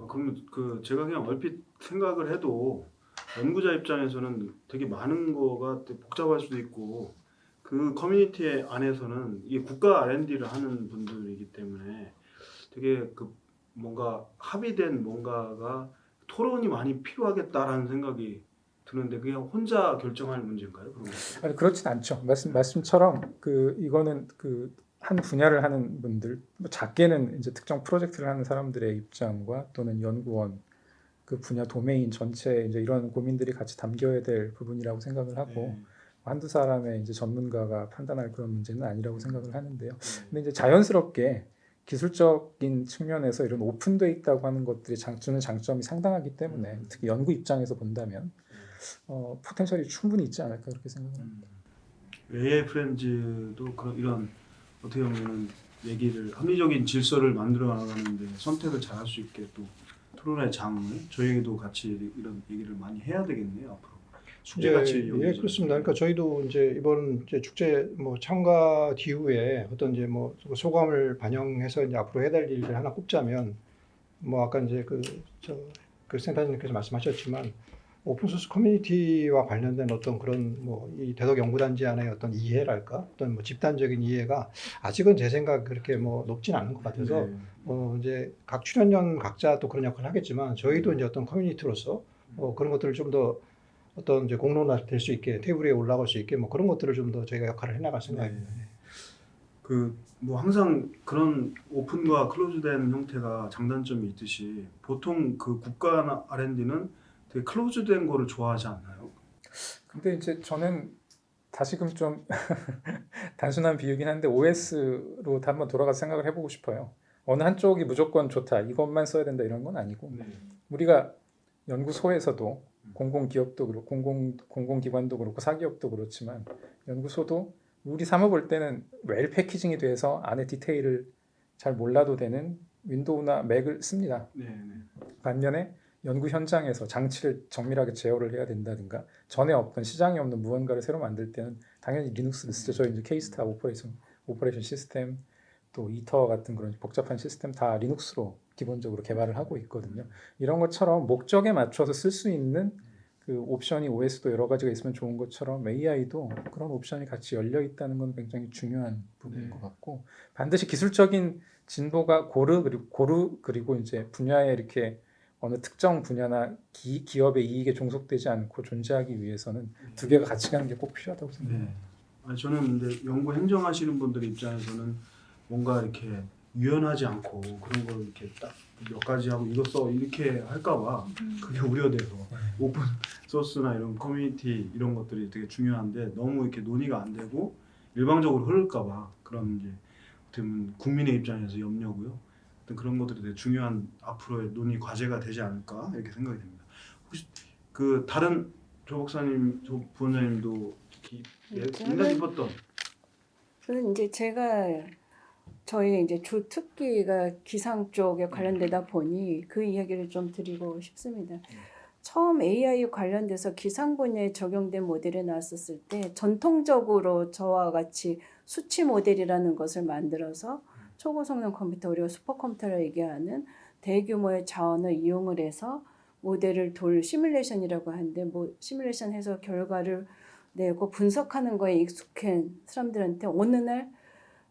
그러면 그 제가 그냥 얼핏 생각을 해도 연구자 입장에서는 되게 많은 거가 되게 복잡할 수도 있고 그 커뮤니티 안에서는 이게 국가 R&D를 하는 분들이기 때문에 되게 그 뭔가 합의된 뭔가가 토론이 많이 필요하겠다라는 생각이 드는데 그냥 혼자 결정할 문제인가요? 그런 거? 아니 그렇진 않죠. 말씀처럼 그 이거는 그 한 분야를 하는 분들 뭐 작게는 이제 특정 프로젝트를 하는 사람들의 입장과 또는 연구원 그 분야 도메인 전체 이제 이런 고민들이 같이 담겨야 될 부분이라고 생각을 하고 네. 한두 사람의 이제 전문가가 판단할 그런 문제는 아니라고 생각을 하는데요. 네. 근데 이제 자연스럽게 기술적인 측면에서 이런 오픈돼 있다고 하는 것들이 주는 장점이 상당하기 때문에 특히 연구 입장에서 본다면 포텐셜이 충분히 있지 않을까 그렇게 생각합니다. AI 프렌즈도 그런 이런 어떻게 보면은 얘기를 합리적인 질서를 만들어 나가는데 선택을 잘 할 수 있게 또 토론의 장을 저희도 같이 이런 얘기를 많이 해야 되겠네요 앞으로 숙제같이 예, 그렇습니다. 그러니까 저희도 이제 이번 이제 축제 뭐 참가 뒤후에 어떤 이제 뭐 소감을 반영해서 이제 앞으로 해야 될 일을 하나 꼽자면 뭐 아까 이제 그 센터장님께서 말씀하셨지만 오픈소스 커뮤니티와 관련된 어떤 그런 뭐 이 대덕 연구단지 안의 어떤 이해랄까 어떤 뭐 집단적인 이해가 아직은 제 생각 그렇게 뭐 높진 않은 것 같아서 이제 각 출연연 각자 또 그런 역할을 하겠지만 저희도 이제 어떤 커뮤니티로서 그런 것들을 좀 더 어떤 이제 공론화 될 수 있게 테이블 위에 올라갈 수 있게 뭐 그런 것들을 좀 더 저희가 역할을 해나갈 생각입니다. 그 뭐 항상 그런 오픈과 클로즈된 형태가 장단점이 있듯이 보통 그 국가 R&D는 되게 클로즈된 거를 좋아하지 않나요? 근데 이제 저는 다시금 좀 단순한 비유긴 한데 OS로 한번 돌아가서 생각을 해보고 싶어요. 어느 한쪽이 무조건 좋다, 이것만 써야 된다 이런 건 아니고 네. 우리가 연구소에서도 공공기업도 그렇고 공공기관도 그렇고 사기업도 그렇지만 연구소도 우리 삼아 볼 때는 웰 패키징이 돼서 안에 디테일을 잘 몰라도 되는 윈도우나 맥을 씁니다. 네, 네. 반면에 연구 현장에서 장치를 정밀하게 제어를 해야 된다든가 전에 없던 시장에 없는 무언가를 새로 만들 때는 당연히 리눅스를 쓰죠. 저희 이제 K-스타 오퍼레이션 시스템 또 이터 같은 그런 복잡한 시스템 다 리눅스로 기본적으로 개발을 하고 있거든요. 이런 것처럼 목적에 맞춰서 쓸 수 있는 그 옵션이 OS도 여러 가지가 있으면 좋은 것처럼 AI도 그런 옵션이 같이 열려 있다는 건 굉장히 중요한 부분인 것 같고 반드시 기술적인 진보가 그리고 이제 분야에 이렇게 어느 특정 분야나 기업의 이익에 종속되지 않고 존재하기 위해서는 두 개가 같이 가는 게 꼭 필요하다고 생각합니다. 네. 아니, 저는 근데 연구 행정하시는 분들 입장에서는 뭔가 이렇게 유연하지 않고 그런 걸 이렇게 딱 몇 가지 하고 이거 써 이렇게 할까봐 그게 우려돼서 오픈 소스나 이런 커뮤니티 이런 것들이 되게 중요한데 너무 이렇게 논의가 안 되고 일방적으로 흐를까봐 그런 게 어떻게 보면 국민의 입장에서 염려고요. 그런 것들이 되게 중요한 앞으로의 논의 과제가 되지 않을까 이렇게 생각이 됩니다. 혹시 그 다른 조 박사님, 조 부원장님도 인상 깊었던 저는 이제 제가 저희 이제 주 특기가 기상 쪽에 관련되다 보니 그 이야기를 좀 드리고 싶습니다. 처음 AI 관련돼서 기상 분야에 적용된 모델이 나왔었을 때 전통적으로 저와 같이 수치 모델이라는 것을 만들어서 초고성능 컴퓨터, 우리가 슈퍼컴퓨터라 얘기하는 대규모의 자원을 이용을 해서 모델을 돌 시뮬레이션이라고 하는데 뭐 시뮬레이션 해서 결과를 내고 분석하는 거에 익숙한 사람들한테 어느 날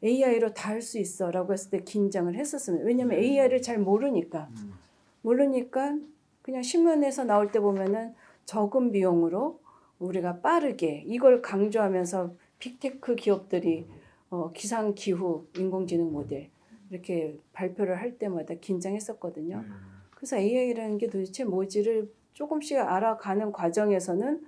AI로 다 할 수 있어 라고 했을 때 긴장을 했었습니다. 왜냐하면 AI를 잘 모르니까 그냥 신문에서 나올 때 보면은 적은 비용으로 우리가 빠르게 이걸 강조하면서 빅테크 기업들이 기상 기후 인공지능 모델 이렇게 발표를 할 때마다 긴장했었거든요. 그래서 AI라는 게 도대체 뭔지를 조금씩 알아가는 과정에서는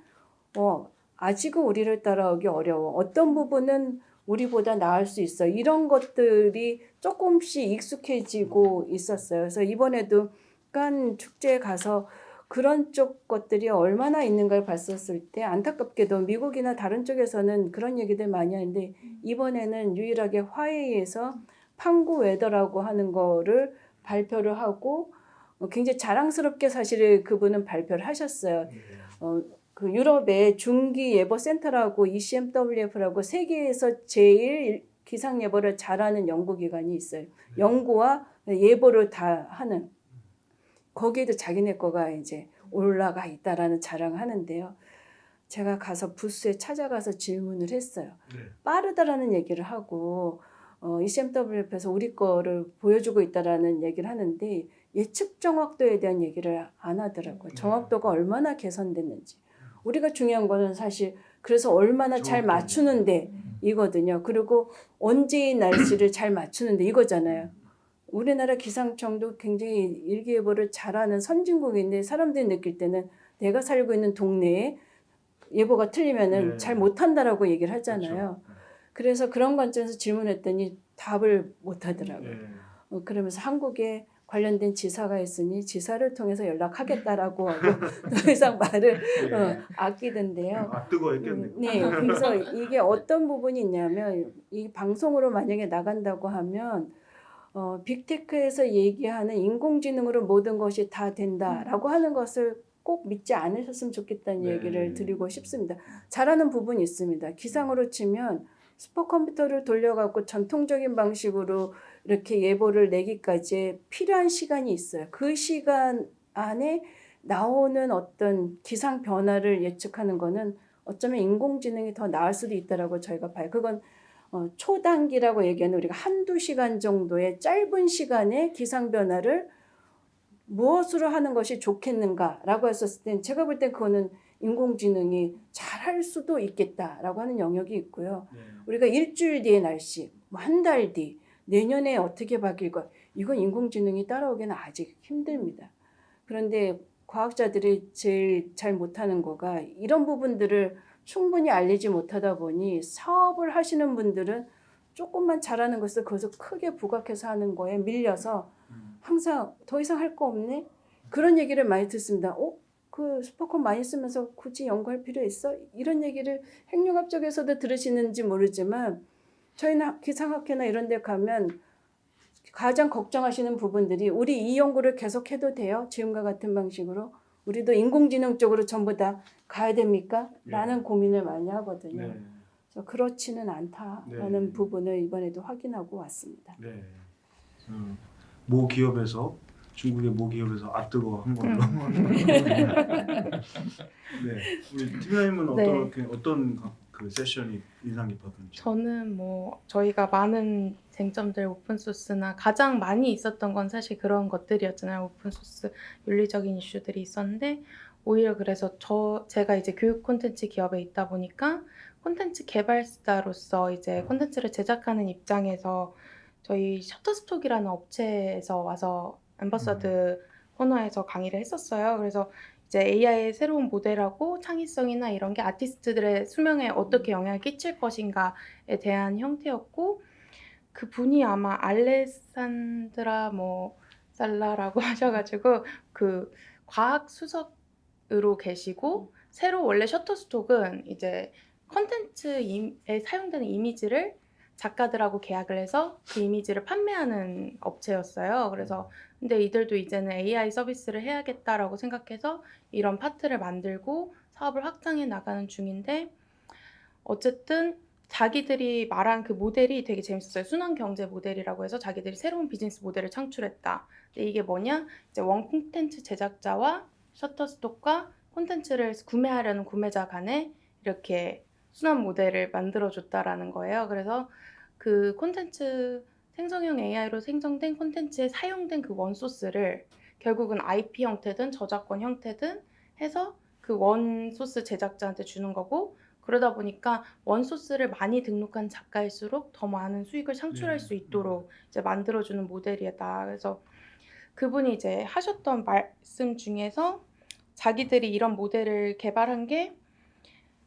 아직은 우리를 따라오기 어려워. 어떤 부분은 우리보다 나을 수 있어. 이런 것들이 조금씩 익숙해지고 있었어요. 그래서 이번에도 북한 축제에 가서 그런 쪽 것들이 얼마나 있는가를 봤었을 때 안타깝게도 미국이나 다른 쪽에서는 그런 얘기들 많이 하는데 이번에는 유일하게 화웨이에서 판구 웨더라고 하는 거를 발표를 하고 굉장히 자랑스럽게 사실 그분은 발표를 하셨어요. 그 유럽의 중기 예보 센터라고 ECMWF라고 세계에서 제일 기상 예보를 잘하는 연구기관이 있어요. 연구와 예보를 다 하는. 거기에도 자기네 거가 이제 올라가 있다라는 자랑을 하는데요. 제가 가서 부스에 찾아가서 질문을 했어요. 네. 빠르다라는 얘기를 하고 ECMWF에서 우리 거를 보여주고 있다라는 얘기를 하는데 예측 정확도에 대한 얘기를 안 하더라고요. 정확도가 얼마나 개선됐는지. 우리가 중요한 거는 사실 그래서 얼마나 잘 정확도죠. 맞추는데 이거든요. 그리고 언제의 날씨를 잘 맞추는데 이거잖아요. 우리나라 기상청도 굉장히 일기예보를 잘하는 선진국인데 사람들이 느낄 때는 내가 살고 있는 동네에 예보가 틀리면은 네. 잘 못한다라고 얘기를 하잖아요. 그렇죠. 그래서 그런 관점에서 질문했더니 답을 못 하더라고요. 네. 그러면서 한국에 관련된 지사가 있으니 지사를 통해서 연락하겠다라고 하고 더 이상 말을 아끼던데요. 아 뜨거웠겠네. 네, 그래서 이게 어떤 부분이 있냐면 이 방송으로 만약에 나간다고 하면 빅테크에서 얘기하는 인공지능으로 모든 것이 다 된다라고 하는 것을 꼭 믿지 않으셨으면 좋겠다는 네. 얘기를 드리고 싶습니다. 잘하는 부분이 있습니다. 기상으로 치면 슈퍼컴퓨터를 돌려갖고 전통적인 방식으로 이렇게 예보를 내기까지 필요한 시간이 있어요. 그 시간 안에 나오는 어떤 기상 변화를 예측하는 거는 어쩌면 인공지능이 더 나을 수도 있다라고 저희가 봐요. 그건 초단기라고 얘기하는 우리가 한두 시간 정도의 짧은 시간에 기상 변화를 무엇으로 하는 것이 좋겠는가라고 했었을 땐 제가 볼 땐 그거는 인공지능이 잘할 수도 있겠다라고 하는 영역이 있고요. 네. 우리가 일주일 뒤의 날씨, 한 달 뒤, 내년에 어떻게 바뀔 것, 이건 인공지능이 따라오기는 아직 힘듭니다. 그런데 과학자들이 제일 잘 못하는 거가 이런 부분들을 충분히 알리지 못하다 보니 사업을 하시는 분들은 조금만 잘하는 것을 거기서 크게 부각해서 하는 거에 밀려서 항상 더 이상 할 거 없네? 그런 얘기를 많이 듣습니다. 그 슈퍼컴 많이 쓰면서 굳이 연구할 필요 있어? 이런 얘기를 핵융합 쪽에서도 들으시는지 모르지만 저희는 기상학회나 이런 데 가면 가장 걱정하시는 부분들이 우리 이 연구를 계속해도 돼요? 지금과 같은 방식으로? 우리도 인공지능 쪽으로 전부 다 가야 됩니까? 라는 고민을 많이 하거든요. 네. 그래서 그렇지는 않다라는 네. 부분을 이번에도 확인하고 왔습니다. 네. 모 기업에서 중국의 모 기업에서 뜨거워 한 걸로. 네. 우리 팀장님은 네. 어떤 그 세션이 인상 깊었는지. 저는 뭐 저희가 많은 쟁점들 오픈소스나 가장 많이 있었던 건 사실 그런 것들이었잖아요. 오픈소스 윤리적인 이슈들이 있었는데 오히려 그래서 제가 이제 교육 콘텐츠 기업에 있다 보니까 콘텐츠 개발자로서 이제 콘텐츠를 제작하는 입장에서 저희 셔터스톡이라는 업체에서 와서 엠버서드 코너에서 강의를 했었어요. 그래서 이제 AI의 새로운 모델하고 창의성이나 이런 게 아티스트들의 수명에 어떻게 영향을 끼칠 것인가에 대한 형태였고 그 분이 아마 알레산드라 살라라고 하셔가지고 그 과학 수석으로 계시고 새로 원래 셔터스톡은 이제 컨텐츠에 사용되는 이미지를 작가들하고 계약을 해서 그 이미지를 판매하는 업체였어요. 그래서 근데 이들도 이제는 AI 서비스를 해야겠다라고 생각해서 이런 파트를 만들고 사업을 확장해 나가는 중인데 어쨌든 자기들이 말한 그 모델이 되게 재밌었어요. 순환경제 모델이라고 해서 자기들이 새로운 비즈니스 모델을 창출했다. 근데 이게 뭐냐? 이제 원 콘텐츠 제작자와 셔터스톡과 콘텐츠를 구매하려는 구매자 간에 이렇게 순환 모델을 만들어줬다라는 거예요. 그래서 그 콘텐츠 생성형 AI로 생성된 콘텐츠에 사용된 그 원소스를 결국은 IP 형태든 저작권 형태든 해서 그 원소스 제작자한테 주는 거고 그러다 보니까 원소스를 많이 등록한 작가일수록 더 많은 수익을 창출할 수 있도록 이제 만들어주는 모델이다. 그래서 그분이 이제 하셨던 말씀 중에서 자기들이 이런 모델을 개발한 게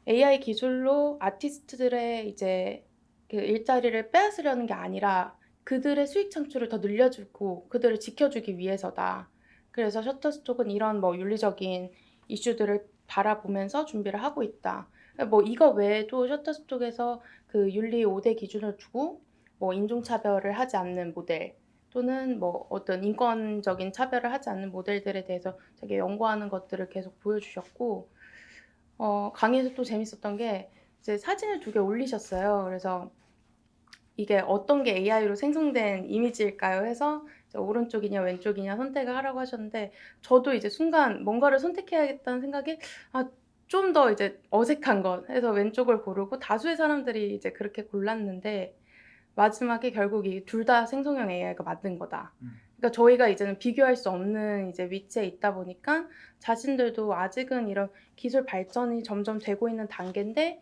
AI 기술로 아티스트들의 이제 그 일자리를 빼앗으려는 게 아니라 그들의 수익 창출을 더 늘려주고 그들을 지켜주기 위해서다. 그래서 셔터스톡은 이런 뭐 윤리적인 이슈들을 바라보면서 준비를 하고 있다. 뭐 이거 외에도 셔터스톡에서 그 윤리 5대 기준을 두고 뭐 인종차별을 하지 않는 모델 또는 뭐 어떤 인권적인 차별을 하지 않는 모델들에 대해서 되게 연구하는 것들을 계속 보여주셨고 강의에서 또 재밌었던 게 이제 사진을 2개 올리셨어요. 그래서 이게 어떤 게 AI로 생성된 이미지일까요? 해서 오른쪽이냐 왼쪽이냐 선택을 하라고 하셨는데 저도 이제 순간 뭔가를 선택해야겠다는 생각에 좀 더 이제 어색한 것 해서 왼쪽을 고르고 다수의 사람들이 이제 그렇게 골랐는데 마지막에 결국 이 둘 다 생성형 AI가 만든 거다. 그러니까 저희가 이제는 비교할 수 없는 이제 위치에 있다 보니까 자신들도 아직은 이런 기술 발전이 점점 되고 있는 단계인데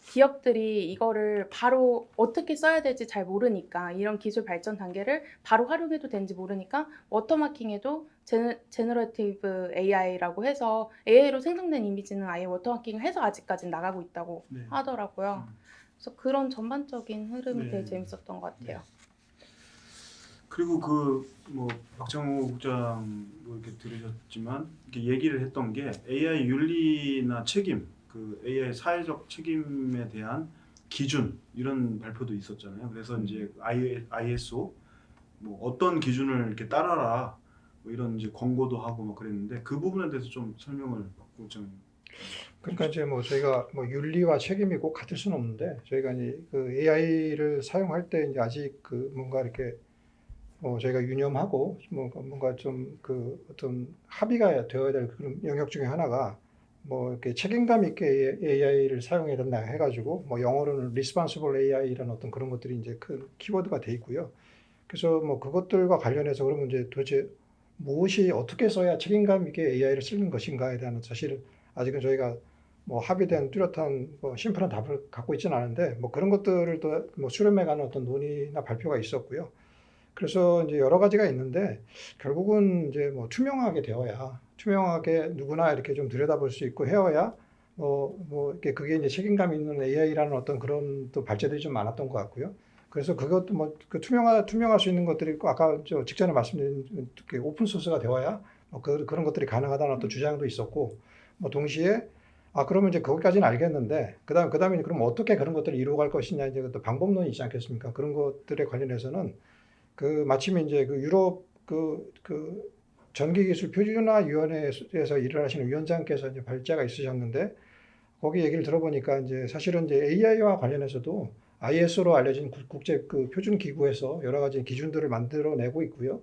기업들이 이거를 바로 어떻게 써야 될지 잘 모르니까 이런 기술 발전 단계를 바로 활용해도 되는지 모르니까 워터마킹에도 제너러티브 AI라고 해서 AI로 생성된 이미지는 아예 워터마킹을 해서 아직까지는 나가고 있다고 네. 하더라고요. 그래서 그런 전반적인 흐름이 네. 되게 재밌었던 것 같아요. 그리고 그 뭐 박정호 국장 이렇게 들으셨지만 이렇게 얘기를 했던 게 AI 윤리나 책임, 그 AI 사회적 책임에 대한 기준 이런 발표도 있었잖아요. 그래서 이제 ISO 뭐 어떤 기준을 이렇게 따라라 뭐 이런 이제 권고도 하고 막 그랬는데 그 부분에 대해서 좀 설명을 국장. 그러니까 이제 뭐 저희가 뭐 윤리와 책임이 꼭 같을 수는 없는데 저희가 이제 그 AI를 사용할 때 이제 아직 그 뭔가 이렇게 저희가 유념하고 뭔가 좀 그 어떤 합의가 되어야 될 그런 영역 중에 하나가 뭐 이렇게 책임감 있게 AI를 사용해야 된다 해가지고 뭐 영어로는 responsible AI라는 어떤 그런 것들이 이제 큰 키워드가 돼 있고요. 그래서 뭐 그것들과 관련해서 그러면 이제 도대체 무엇이 어떻게 써야 책임감 있게 AI를 쓰는 것인가에 대한 사실은 아직은 저희가 뭐 합의된 뚜렷한 뭐 심플한 답을 갖고 있지는 않은데 뭐 그런 것들을 또 뭐 수렴해가는 어떤 논의나 발표가 있었고요. 그래서 이제 여러 가지가 있는데 결국은 이제 뭐 투명하게 누구나 이렇게 좀 들여다볼 수 있고 해야 뭐 이렇게 그게 이제 책임감 있는 AI라는 어떤 그런 또 발제들이 좀 많았던 것 같고요. 그래서 그것도 뭐 그 투명할 수 있는 것들이 있고 아까 저 직전에 말씀드린 오픈 소스가 되어야 그런 것들이 가능하다는 어떤 주장도 있었고 뭐 동시에 그러면 이제 거기까지는 알겠는데 그다음에 그럼 어떻게 그런 것들을 이루어갈 것이냐 이제 또 방법론이 있지 않겠습니까? 그런 것들에 관련해서는 마침 이제 그 유럽 그 전기기술 표준화위원회에서 일을 하시는 위원장께서 이제 발제가 있으셨는데 거기 얘기를 들어보니까 이제 사실은 이제 AI와 관련해서도 ISO로 알려진 국제 그 표준 기구에서 여러 가지 기준들을 만들어내고 있고요.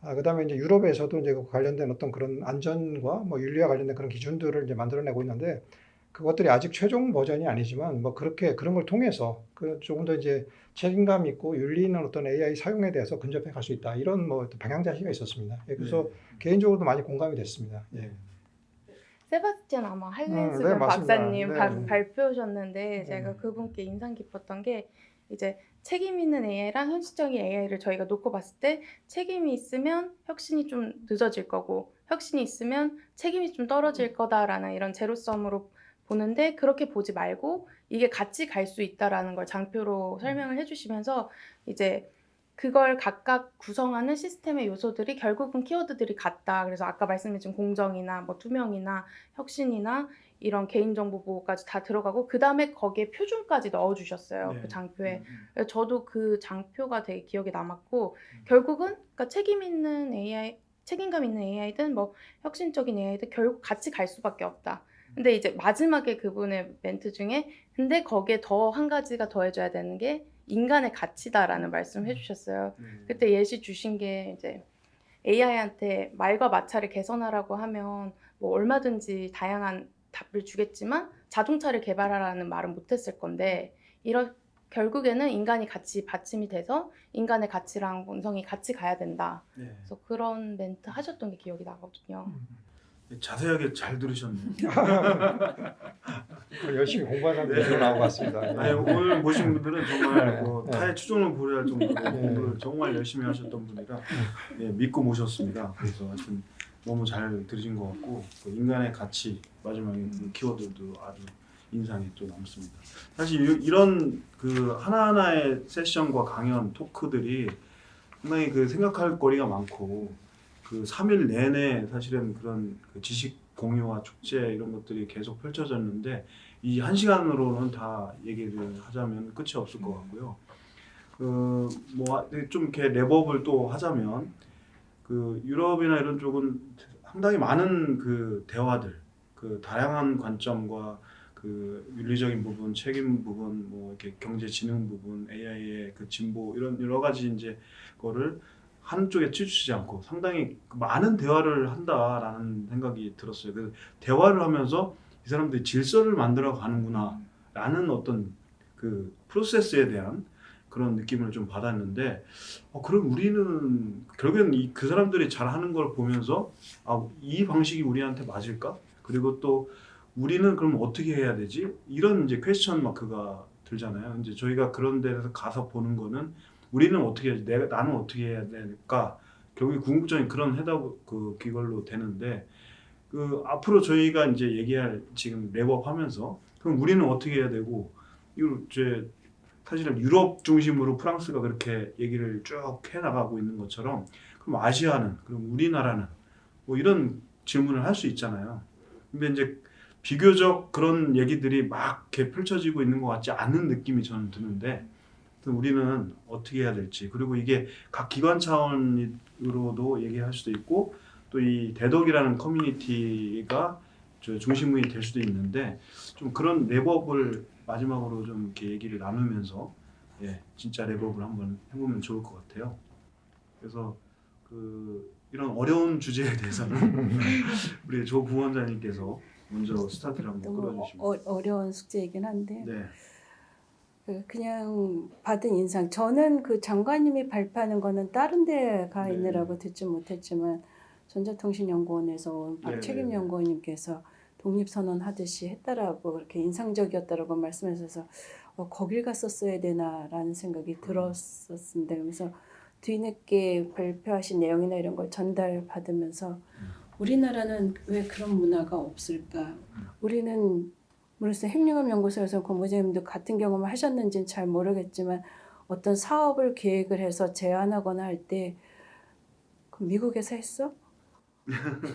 그다음에 이제 유럽에서도 이제 관련된 어떤 그런 안전과 뭐 윤리와 관련된 그런 기준들을 이제 만들어내고 있는데 그것들이 아직 최종 버전이 아니지만 뭐 그렇게 그런 걸 통해서 조금 더 이제 책임감 있고 윤리 있는 어떤 AI 사용에 대해서 근접해 갈 수 있다 이런 뭐 방향 제시가 있었습니다. 그래서 개인적으로도 많이 공감이 됐습니다. 예. 세바스찬 아마 네, 할렌스벤 맞습니다. 박사님 네. 발표하셨는데 제가 그분께 인상 깊었던 게 이제 책임 있는 AI랑 현실적인 AI를 저희가 놓고 봤을 때 책임이 있으면 혁신이 좀 늦어질 거고 혁신이 있으면 책임이 좀 떨어질 거다라는 이런 제로섬으로 보는데 그렇게 보지 말고 이게 같이 갈 수 있다라는 걸 장표로 설명을 해주시면서 이제 그걸 각각 구성하는 시스템의 요소들이 결국은 키워드들이 같다. 그래서 아까 말씀해준 공정이나 뭐 투명이나 혁신이나 이런 개인정보 보호까지 다 들어가고 그 다음에 거기에 표준까지 넣어주셨어요. 네. 그 장표에. 저도 그 장표가 되게 기억에 남았고 결국은 그러니까 책임감 있는 AI든 뭐 혁신적인 AI든 결국 같이 갈 수밖에 없다. 근데 이제 마지막에 그분의 멘트 중에 근데 거기에 더 한 가지가 더해져야 되는 게 인간의 가치다라는 말씀을 해주셨어요. 그때 예시 주신 게 이제 AI한테 말과 마찰을 개선하라고 하면 뭐 얼마든지 다양한 답을 주겠지만 자동차를 개발하라는 말은 못했을 건데 결국에는 인간이 같이 받침이 돼서 인간의 가치랑 본성이 같이 가야 된다. 네. 그래서 그런 멘트 하셨던 게 기억이 나거든요. 자세하게 잘 들으셨네요. 열심히 공부하는 분들 나온 것 같습니다. 아니, 오늘 보신 분들은 정말 뭐 네. 타의 추종을 보려할 정도로 공부를 정말 열심히 하셨던 분이라 믿고 모셨습니다. 그래서 하여튼 너무 잘 들으신 것 같고 그 인간의 가치 마지막에 그 키워드도 아주 인상이 또 남습니다. 사실 이런 그 하나하나의 세션과 강연, 토크들이 상당히 그 생각할 거리가 많고 그 3일 내내 사실은 그런 그 지식 공유와 축제 이런 것들이 계속 펼쳐졌는데 이 1시간으로는 다 얘기를 하자면 끝이 없을 것 같고요. 그 뭐 좀 이렇게 랩업을 또 하자면 그 유럽이나 이런 쪽은 상당히 많은 그 대화들, 그 다양한 관점과 그 윤리적인 부분, 책임 부분, 뭐 이렇게 경제 지능 부분, AI의 그 진보 이런 여러 가지 이제 거를 한쪽에 치우치지 않고 상당히 많은 대화를 한다라는 생각이 들었어요. 그 대화를 하면서 이 사람들이 질서를 만들어 가는구나라는 어떤 그 프로세스에 대한 그런 느낌을 좀 받았는데, 그럼 우리는 결국엔 그 사람들이 잘하는 걸 보면서 이 방식이 우리한테 맞을까? 그리고 또 우리는 그럼 어떻게 해야 되지? 이런 이제 퀘스천 마크가 들잖아요. 이제 저희가 그런 데서 가서 보는 거는 우리는 어떻게 나는 어떻게 해야 될까? 결국에 궁극적인 그런 해답 그 그걸로 되는데 그 앞으로 저희가 이제 얘기할 지금 랩업 하면서 그럼 우리는 어떻게 해야 되고 이거 이제 사실은 유럽 중심으로 프랑스가 그렇게 얘기를 쭉 해나가고 있는 것처럼 그럼 아시아는 그럼 우리나라는 뭐 이런 질문을 할 수 있잖아요. 근데 이제 비교적 그런 얘기들이 막 이렇게 펼쳐지고 있는 것 같지 않은 느낌이 저는 드는데 우리는 어떻게 해야 될지 그리고 이게 각 기관 차원으로도 얘기할 수도 있고 또 이 대덕이라는 커뮤니티가 저 중심이 될 수도 있는데 좀 그런 랩업을 마지막으로 좀 이렇게 얘기를 나누면서 진짜 랩업을 한번 해보면 좋을 것 같아요. 그래서 그 이런 어려운 주제에 대해서는 우리 조 부원장님께서 먼저 스타트를 한번 너무 끌어주시면. 어려운 숙제이긴 한데 네. 그냥 받은 인상. 저는 그 장관님이 발표하는 거는 다른 데 가 네. 있느라고 듣지 못했지만 전자통신연구원에서 온 네, 박책임연구원님께서 독립선언 하듯이 했다라고 그렇게 인상적이었다라고 말씀하셔서 거길 갔었어야 되나라는 생각이 들었었습니다. 그래서 뒤늦게 발표하신 내용이나 이런 걸 전달받으면서 우리나라는 왜 그런 문화가 없을까? 우리는 물론 핵융합연구소에서 권부장님도 같은 경험을 하셨는지는 잘 모르겠지만 어떤 사업을 계획을 해서 제안하거나 할 때 미국에서 했어?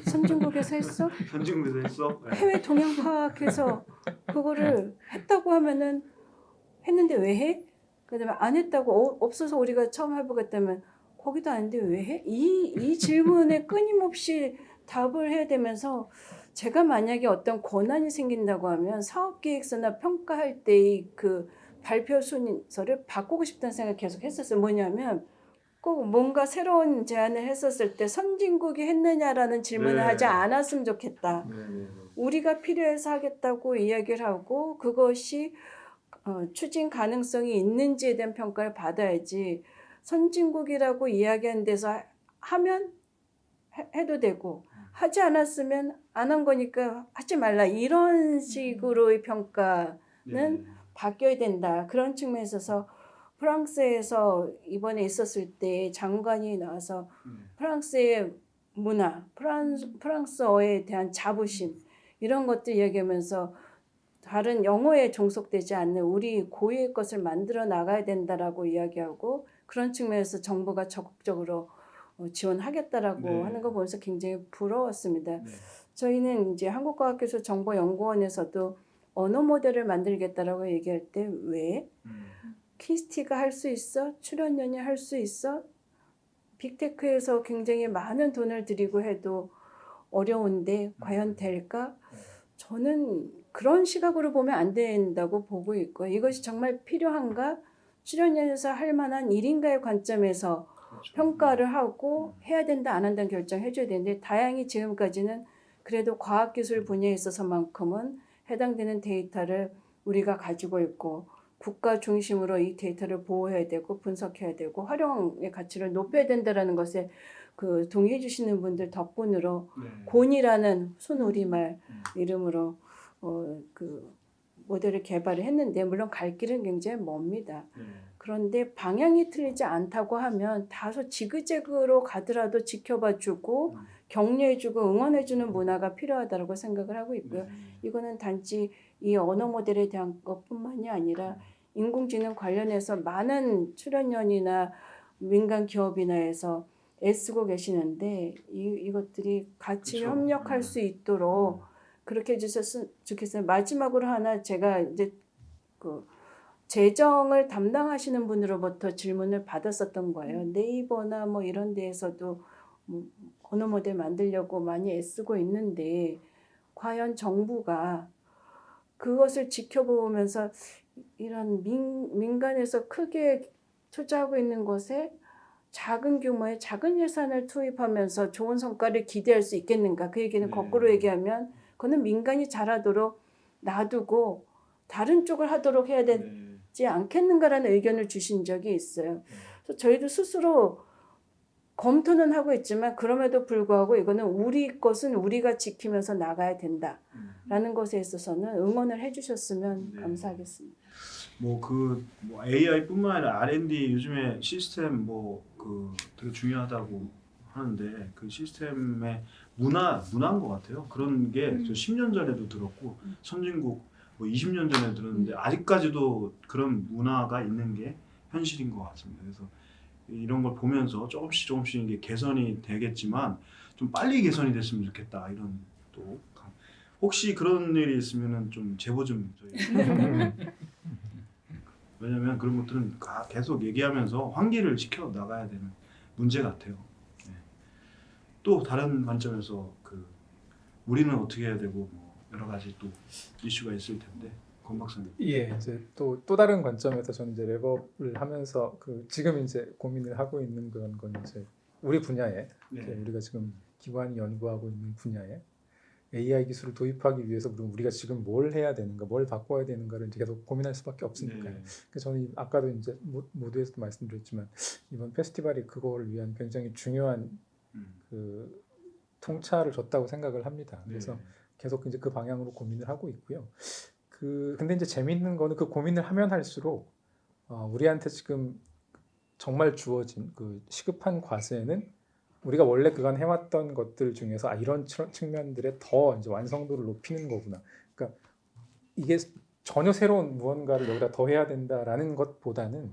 선진국에서 했어? 선진국에서 했어? 네. 해외 동향 파악해서 그거를 했다고 하면은 했는데 왜 해? 그다음에 안 했다고 없어서 우리가 처음 해보겠다면 거기도 아닌데 왜 해? 이 질문에 끊임없이 답을 해야 되면서 제가 만약에 어떤 권한이 생긴다고 하면 사업계획서나 평가할 때의 그 발표 순서를 바꾸고 싶다는 생각을 계속 했었어요. 뭐냐면 꼭 뭔가 새로운 제안을 했었을 때 선진국이 했느냐라는 질문을 네. 하지 않았으면 좋겠다. 네. 우리가 필요해서 하겠다고 이야기를 하고 그것이 추진 가능성이 있는지에 대한 평가를 받아야지 선진국이라고 이야기하는 데서 하면 해도 되고 하지 않았으면 안 한 거니까 하지 말라 이런 식으로의 평가는 네. 바뀌어야 된다. 그런 측면에 있어서 프랑스에서 이번에 있었을 때 장관이 나와서 프랑스의 문화, 프랑스어에 대한 자부심 이런 것들 이야기하면서 다른 영어에 종속되지 않는 우리 고유의 것을 만들어 나가야 된다라고 이야기하고 그런 측면에서 정부가 적극적으로 지원하겠다라고 네. 하는 거 보면서 굉장히 부러웠습니다. 네. 저희는 이제 한국과학기술정보연구원에서도 언어 모델을 만들겠다라고 얘기할 때 왜? 키스티가 할 수 있어? 출연연이 할 수 있어? 빅테크에서 굉장히 많은 돈을 들이고 해도 어려운데 과연 될까? 저는 그런 시각으로 보면 안 된다고 보고 있고요. 이것이 정말 필요한가? 출연연에서 할 만한 일인가의 관점에서 그렇죠. 평가를 하고 해야 된다 안 한다는 결정을 해줘야 되는데 다행히 지금까지는 그래도 과학기술 분야에 있어서만큼은 해당되는 데이터를 우리가 가지고 있고 국가 중심으로 이 데이터를 보호해야 되고 분석해야 되고 활용의 가치를 높여야 된다는 것에 그 동의해 주시는 분들 덕분으로 네. 곤이라는 순우리말 이름으로 그 모델을 개발을 했는데 물론 갈 길은 굉장히 멉니다. 네. 그런데 방향이 틀리지 않다고 하면 다소 지그재그로 가더라도 지켜봐주고 격려해주고 응원해주는 문화가 필요하다고 생각을 하고 있고요. 이거는 단지 이 언어 모델에 대한 것뿐만이 아니라 인공지능 관련해서 많은 출연연이나 민간 기업이나 해서 애쓰고 계시는데 이것들이 같이 그쵸. 협력할 수 있도록 그렇게 해주셨으면 좋겠어요. 마지막으로 하나 제가 이제 그 재정을 담당하시는 분으로부터 질문을 받았었던 거예요. 네이버나 뭐 이런 데에서도 뭐 언어 모델 만들려고 많이 애쓰고 있는데 과연 정부가 그것을 지켜보면서 이런 민간에서 크게 투자하고 있는 것에 작은 규모의 작은 예산을 투입하면서 좋은 성과를 기대할 수 있겠는가? 그 얘기는 네. 거꾸로 얘기하면 그거는 민간이 잘하도록 놔두고 다른 쪽을 하도록 해야 되지 않겠는가라는 의견을 주신 적이 있어요. 그래서 저희도 스스로 검토는 하고 있지만 그럼에도 불구하고 이거는 우리 것은 우리가 지키면서 나가야 된다라는 것에 있어서는 응원을 해주셨으면 네. 감사하겠습니다. 뭐 AI뿐만 아니라 R&D 요즘에 시스템 되게 중요하다고 하는데 그 시스템의 문화인 것 같아요. 그런 게 저 10년 전에도 들었고 선진국 뭐 20년 전에 들었는데 아직까지도 그런 문화가 있는 게 현실인 것 같습니다. 그래서 이런 걸 보면서 조금씩 이게 개선이 되겠지만 좀 빨리 개선이 됐으면 좋겠다 이런 또 혹시 그런 일이 있으면은 좀 제보 좀 저희 왜냐면 그런 것들은 계속 얘기하면서 환기를 시켜 나가야 되는 문제 같아요. 네. 또 다른 관점에서 우리는 어떻게 해야 되고 뭐 여러 가지 또 이슈가 있을 텐데 권 박사님. 예, 이제 또 다른 관점에서 저는 이제 랩업을 하면서 지금 이제 고민을 하고 있는 그런 건 이제 우리 분야에 네. 우리가 지금 기관이 연구하고 있는 분야에 AI 기술을 도입하기 위해서 그럼 우리가 지금 뭘 해야 되는가, 뭘 바꿔야 되는가를 이제 계속 고민할 수밖에 없으니까요. 네. 그래서 저는 아까도 이제 모두에서도 말씀드렸지만 이번 페스티벌이 그거를 위한 굉장히 중요한 그 통찰을 줬다고 생각을 합니다. 그래서 네. 계속 이제 그 방향으로 고민을 하고 있고요. 근데 이제 재밌는 거는 그 고민을 하면 할수록 우리한테 지금 정말 주어진 그 시급한 과제는 우리가 원래 그간 해왔던 것들 중에서 이런 측면들의 더 이제 완성도를 높이는 거구나. 그러니까 이게 전혀 새로운 무언가를 여기다 더 해야 된다라는 것보다는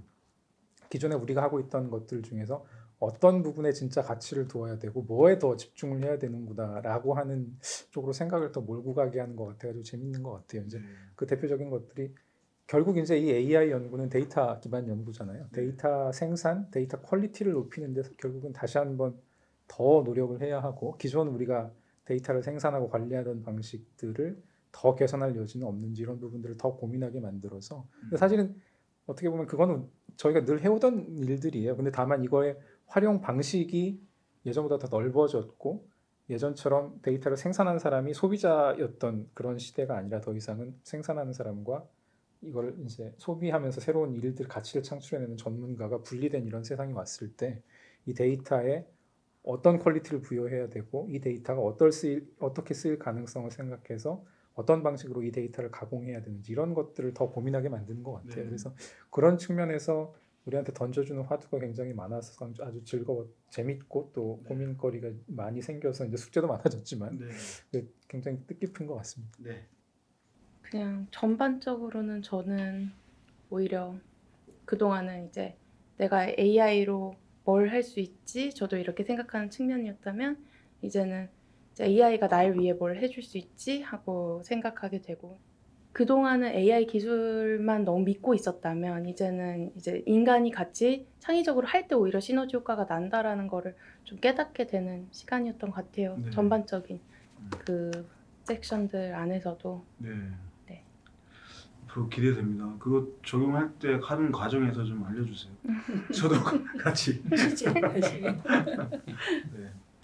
기존에 우리가 하고 있던 것들 중에서 어떤 부분에 진짜 가치를 두어야 되고 뭐에 더 집중을 해야 되는구나라고 하는 쪽으로 생각을 더 몰고 가게 하는 것 같아가지고 재밌는 것 같아요. 이제 그 대표적인 것들이 결국 이제 이 AI 연구는 데이터 기반 연구잖아요. 데이터 생산, 데이터 퀄리티를 높이는 데서 결국은 다시 한번 더 노력을 해야 하고 기존 우리가 데이터를 생산하고 관리하던 방식들을 더 개선할 여지는 없는지 이런 부분들을 더 고민하게 만들어서 사실은 어떻게 보면 그거는 저희가 늘 해오던 일들이에요. 근데 다만 이거의 활용 방식이 예전보다 더 넓어졌고 예전처럼 데이터를 생산하는 사람이 소비자였던 그런 시대가 아니라 더 이상은 생산하는 사람과 이걸 이제 소비하면서 새로운 일들 가치를 창출해내는 전문가가 분리된 이런 세상이 왔을 때 이 데이터에 어떤 퀄리티를 부여해야 되고 이 데이터가 어떻게 쓰일 가능성을 생각해서 어떤 방식으로 이 데이터를 가공해야 되는지 이런 것들을 더 고민하게 만드는 것 같아요. 네. 그래서 그런 측면에서 우리한테 던져주는 화두가 굉장히 많아서 아주 재밌고 또 고민거리가 많이 생겨서 이제 숙제도 많아졌지만 굉장히 뜻깊은 것 같습니다. 네. 그냥 전반적으로는 저는 오히려 그동안은 이제 내가 AI로 뭘 할 수 있지? 저도 이렇게 생각하는 측면이었다면 이제는 이제 AI가 날 위해 뭘 해줄 수 있지? 하고 생각하게 되고 그동안은 AI 기술만 너무 믿고 있었다면 이제는 이제 인간이 같이 창의적으로 할 때 오히려 시너지 효과가 난다라는 거를 좀 깨닫게 되는 시간이었던 것 같아요. 네. 전반적인 그 섹션들 안에서도. 네. 네. 앞으로 기대됩니다. 그거 적용할 때 하는 과정에서 좀 알려주세요. 저도 같이. 네.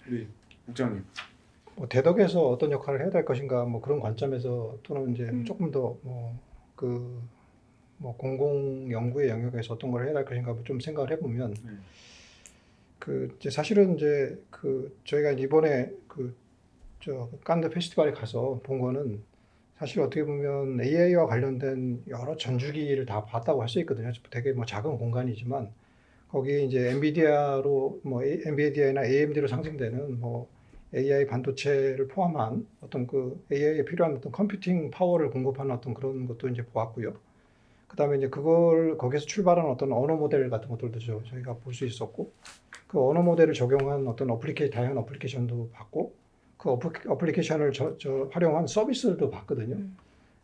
우리 국장님. 뭐 대덕에서 어떤 역할을 해야 될 것인가 뭐 그런 관점에서 또는 이제 조금 더 공공 연구의 영역에서 어떤 걸 해야 될 것인가 좀 생각을 해보면 이제 사실은 이제 저희가 이번에 칸느 페스티벌에 가서 본 거는 사실 어떻게 보면 AI와 관련된 여러 전주기를 다 봤다고 할 수 있거든요. 되게 작은 공간이지만 거기에 이제 엔비디아나 AMD로 상징되는 AI 반도체를 포함한 어떤 AI에 필요한 어떤 컴퓨팅 파워를 공급하는 어떤 그런 것도 이제 보았고요. 그다음에 이제 그걸 거기서 출발한 어떤 언어 모델 같은 것들도 저희가 볼 수 있었고, 그 언어 모델을 적용한 어떤 다양한 어플리케이션도 봤고, 그 어플리케이션을 활용한 서비스들도 봤거든요.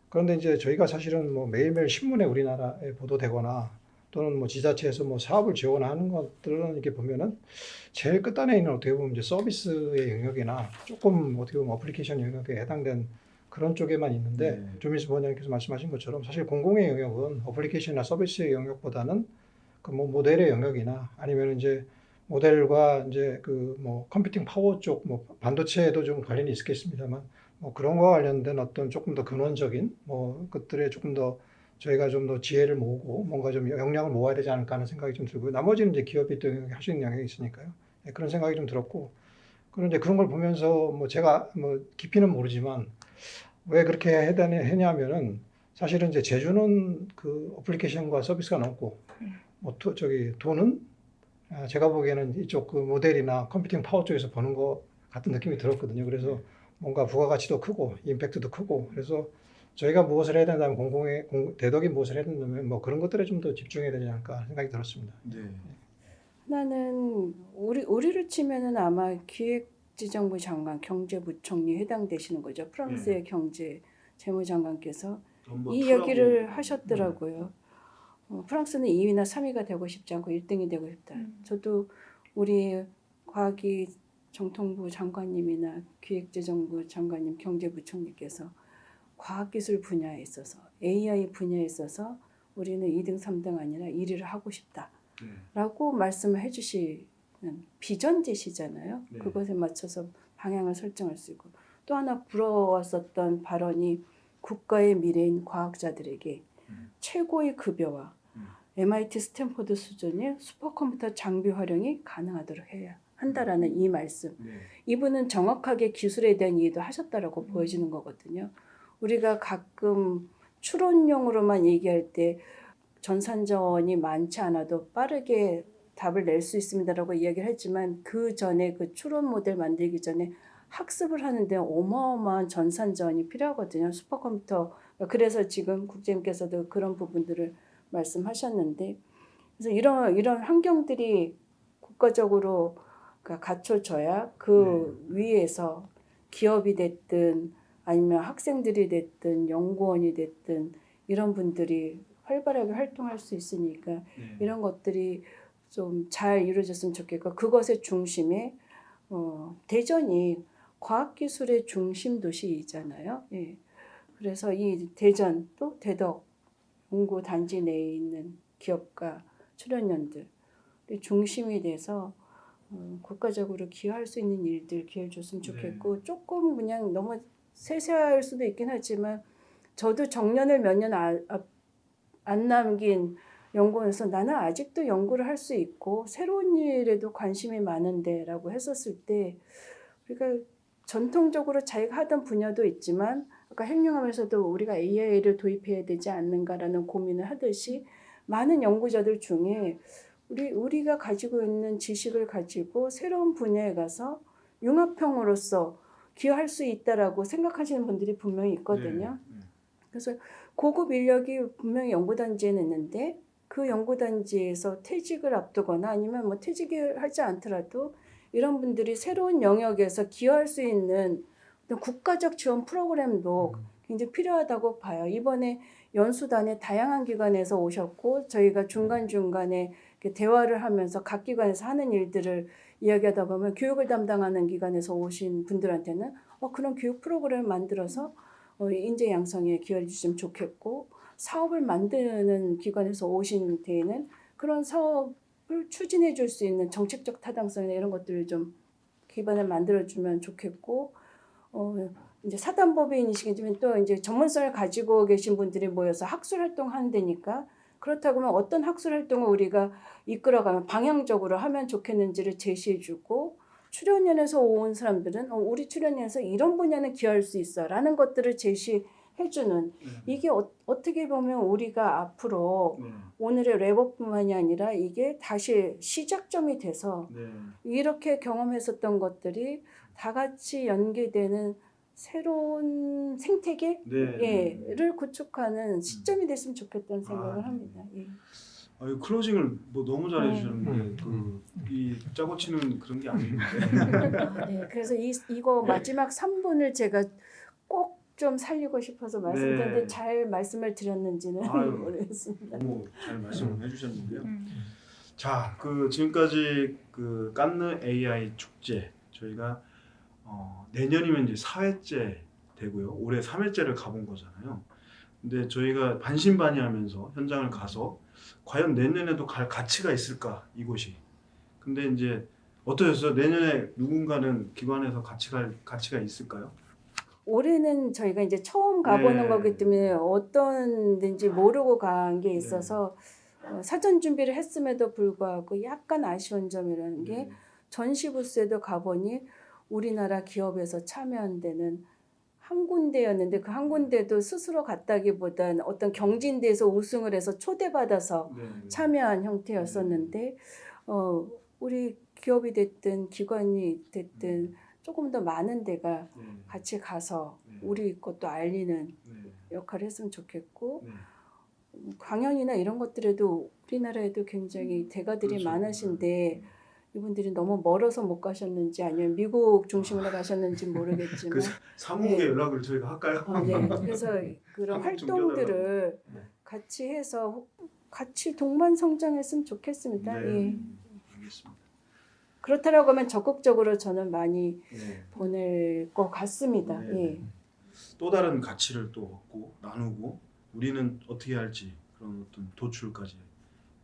그런데 이제 저희가 사실은 뭐 매일매일 신문에 우리나라에 보도되거나 또는 뭐 지자체에서 뭐 사업을 지원하는 것들은 이렇게 보면은 제일 끝단에 있는 어떻게 보면 이제 서비스의 영역이나 조금 어떻게 보면 어플리케이션 영역에 해당된 그런 쪽에만 있는데, 네. 조민수 부원장님께서 말씀하신 것처럼 사실 공공의 영역은 어플리케이션이나 서비스의 영역보다는 그 뭐 모델의 영역이나 아니면 이제 모델과 이제 그 뭐 컴퓨팅 파워 쪽 뭐 반도체에도 좀 관련이 있겠습니다만 뭐 그런 거와 관련된 어떤 조금 더 근원적인 뭐 것들에 조금 더 저희가 좀 더 지혜를 모으고 뭔가 좀 역량을 모아야 되지 않을까 하는 생각이 좀 들고요. 나머지는 이제 기업이 또 할 수 있는 영역이 있으니까요. 예, 그런 생각이 좀 들었고, 그런데 그런 걸 보면서 뭐 제가 뭐 깊이는 모르지만 왜 그렇게 했냐면은 사실은 이제 제주는 그 어플리케이션과 서비스가 넘고 뭐 돈은 제가 보기에는 이쪽 그 모델이나 컴퓨팅 파워 쪽에서 버는 것 같은 느낌이 들었거든요. 그래서 뭔가 부가가치도 크고 임팩트도 크고, 그래서 저희가 무엇을 해야 된다면 대덕이 무엇을 해야 된다면 뭐 그런 것들에 좀 더 집중해야 되지 않을까 생각이 들었습니다. 네. 하나는 우리를 치면은 아마 기획재정부 장관, 경제부총리 해당되시는 거죠. 프랑스의 경제 재무장관께서 이 얘기를 하셨더라고요. 프랑스는 2위나 3위가 되고 싶지 않고 1등이 되고 싶다. 저도 우리 과학기 정통부 장관님이나 기획재정부 장관님, 경제부총리께서 과학기술 분야에 있어서 AI 분야에 있어서 우리는 2등, 3등 아니라 1위를 하고 싶다라고 말씀을 해주시는 비전제시잖아요. 네. 그것에 맞춰서 방향을 설정할 수 있고, 또 하나 부러웠었던 발언이 국가의 미래인 과학자들에게 최고의 급여와 MIT 스탠포드 수준의 슈퍼컴퓨터 장비 활용이 가능하도록 해야 한다라는 이 말씀. 네. 이분은 정확하게 기술에 대한 이해도 하셨다라고 보여지는 거거든요. 우리가 가끔 추론용으로만 얘기할 때 전산자원이 많지 않아도 빠르게 답을 낼 수 있습니다라고 이야기를 했지만, 그 전에 그 추론 모델 만들기 전에 학습을 하는데 어마어마한 전산자원이 필요하거든요. 슈퍼컴퓨터. 그래서 지금 국장님께서도 그런 부분들을 말씀하셨는데, 그래서 이런 환경들이 국가적으로 갖춰져야 그 위에서 기업이 됐든 아니면 학생들이 됐든 연구원이 됐든 이런 분들이 활발하게 활동할 수 있으니까 네. 이런 것들이 좀 잘 이루어졌으면 좋겠고, 그것의 중심에 대전이 과학기술의 중심 도시이잖아요. 예. 그래서 이 대전 또 대덕 연구 단지 내에 있는 기업가 출연연들이 중심이 돼서 국가적으로 기여할 수 있는 일들 기회를 줬으면 좋겠고, 조금 그냥 너무 세세할 수도 있긴 하지만 저도 정년을 몇 년 안 남긴 연구원에서 나는 아직도 연구를 할 수 있고 새로운 일에도 관심이 많은데 라고 했었을 때, 우리가 전통적으로 자기가 하던 분야도 있지만 아까 핵융합에서도 우리가 AI를 도입해야 되지 않는가라는 고민을 하듯이 많은 연구자들 중에 우리가 가지고 있는 지식을 가지고 새로운 분야에 가서 융합형으로서 기여할 수 있다라고 생각하시는 분들이 분명히 있거든요. 네. 그래서 고급 인력이 분명히 연구단지에는 있는데 그 연구단지에서 퇴직을 앞두거나 아니면 뭐 퇴직을 하지 않더라도 이런 분들이 새로운 영역에서 기여할 수 있는 어떤 국가적 지원 프로그램도 굉장히 필요하다고 봐요. 이번에 연수단에 다양한 기관에서 오셨고 저희가 중간중간에 대화를 하면서 각 기관에서 하는 일들을 이야기하다 보면 교육을 담당하는 기관에서 오신 분들한테는 그런 교육 프로그램을 만들어서 인재 양성에 기여해 주시면 좋겠고, 사업을 만드는 기관에서 오신 데에는 그런 사업을 추진해 줄 수 있는 정책적 타당성이나 이런 것들을 좀 기반을 만들어 주면 좋겠고, 이제 사단법인이시겠지만 또 이제 전문성을 가지고 계신 분들이 모여서 학술 활동하는 데니까, 그렇다고 하면 어떤 학술 활동을 우리가 이끌어가면 방향적으로 하면 좋겠는지를 제시해주고, 출연연에서 온 사람들은 우리 출연연에서 이런 분야는 기여할 수 있어 라는 것들을 제시해주는, 이게 어떻게 보면 우리가 앞으로 오늘의 랩업뿐만이 아니라 이게 다시 시작점이 돼서 이렇게 경험했었던 것들이 다 같이 연계되는 새로운 생태계 네. 예를 구축하는 시점이 됐으면 좋겠다는 아, 생각을 네. 합니다. 예. 아유, 클로징을 뭐 너무 잘해주셨는데 음. 이 짜고 치는 그런 게 아닌데. 아, 네. 그래서 이거 마지막 3분을 제가 꼭 좀 살리고 싶어서 말씀드렸는데 네. 잘 말씀을 드렸는지는 아유. 모르겠습니다. 너무 잘 말씀을 해주셨는데요. 음. 자, 그 지금까지 그 깐느 AI 축제 저희가 내년이면 이제 4회째 되고요. 올해 3회째를 가본 거잖아요. 근데 저희가 반신반의하면서 현장을 가서 과연 내년에도 갈 가치가 있을까 이곳이. 근데 이제 어떠셨어요? 내년에 누군가는 기관에서 같이 갈 가치가 있을까요? 올해는 저희가 이제 처음 가보는 네. 거기 때문에 어떤 데인지 모르고 간 게 있어서 사전 준비를 했음에도 불구하고 약간 아쉬운 점이라는 게 전시 부스에도 가보니 우리나라 기업에서 참여한 데는 한 군데였는데 그 한 군데도 스스로 갔다기보단 어떤 경진대에서 우승을 해서 초대받아서 참여한 형태였었는데 우리 기업이 됐든 기관이 됐든 조금 더 많은 데가 같이 가서 우리 것도 알리는 역할을 했으면 좋겠고 강연이나 이런 것들에도 우리나라에도 굉장히 대가들이 그렇죠. 많으신데 이분들이 너무 멀어서 못 가셨는지 아니면 미국 중심으로 가셨는지 모르겠지만 그 사무국에 네. 연락을 저희가 할까요? 네. 그래서 그런 한국 좀 활동들을 네. 같이 해서 같이 동반 성장했으면 좋겠습니다. 네. 예. 알겠습니다. 그렇다라고 하면 적극적으로 저는 많이 네. 보낼 것 같습니다. 네. 예. 또 다른 가치를 또 얻고 나누고 우리는 어떻게 할지 그런 어떤 도출까지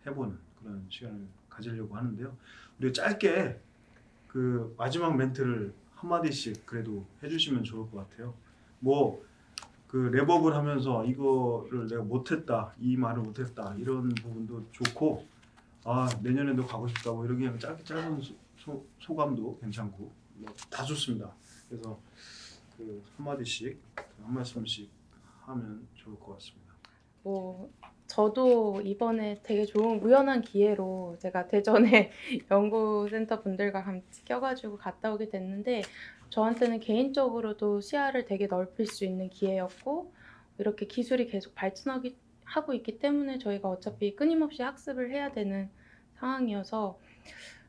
해보는 그런 시간을 가지려고 하는데요. 우리 짧게 그 마지막 멘트를 한 마디씩 그래도 해주시면 좋을 것 같아요. 뭐 그 랩업을 하면서 이거를 내가 못했다, 이 말을 못했다 이런 부분도 좋고 아 내년에도 가고 싶다고 이런 그냥 짧은 소감도 괜찮고 뭐 다 좋습니다. 그래서 그 한 마디씩 한 말씀씩 하면 좋을 것 같습니다. 뭐 저도 이번에 되게 좋은 우연한 기회로 제가 대전에 연구센터 분들과 같이 껴가지고 갔다 오게 됐는데 저한테는 개인적으로도 시야를 되게 넓힐 수 있는 기회였고 이렇게 기술이 계속 발전하고 있기 때문에 저희가 어차피 끊임없이 학습을 해야 되는 상황이어서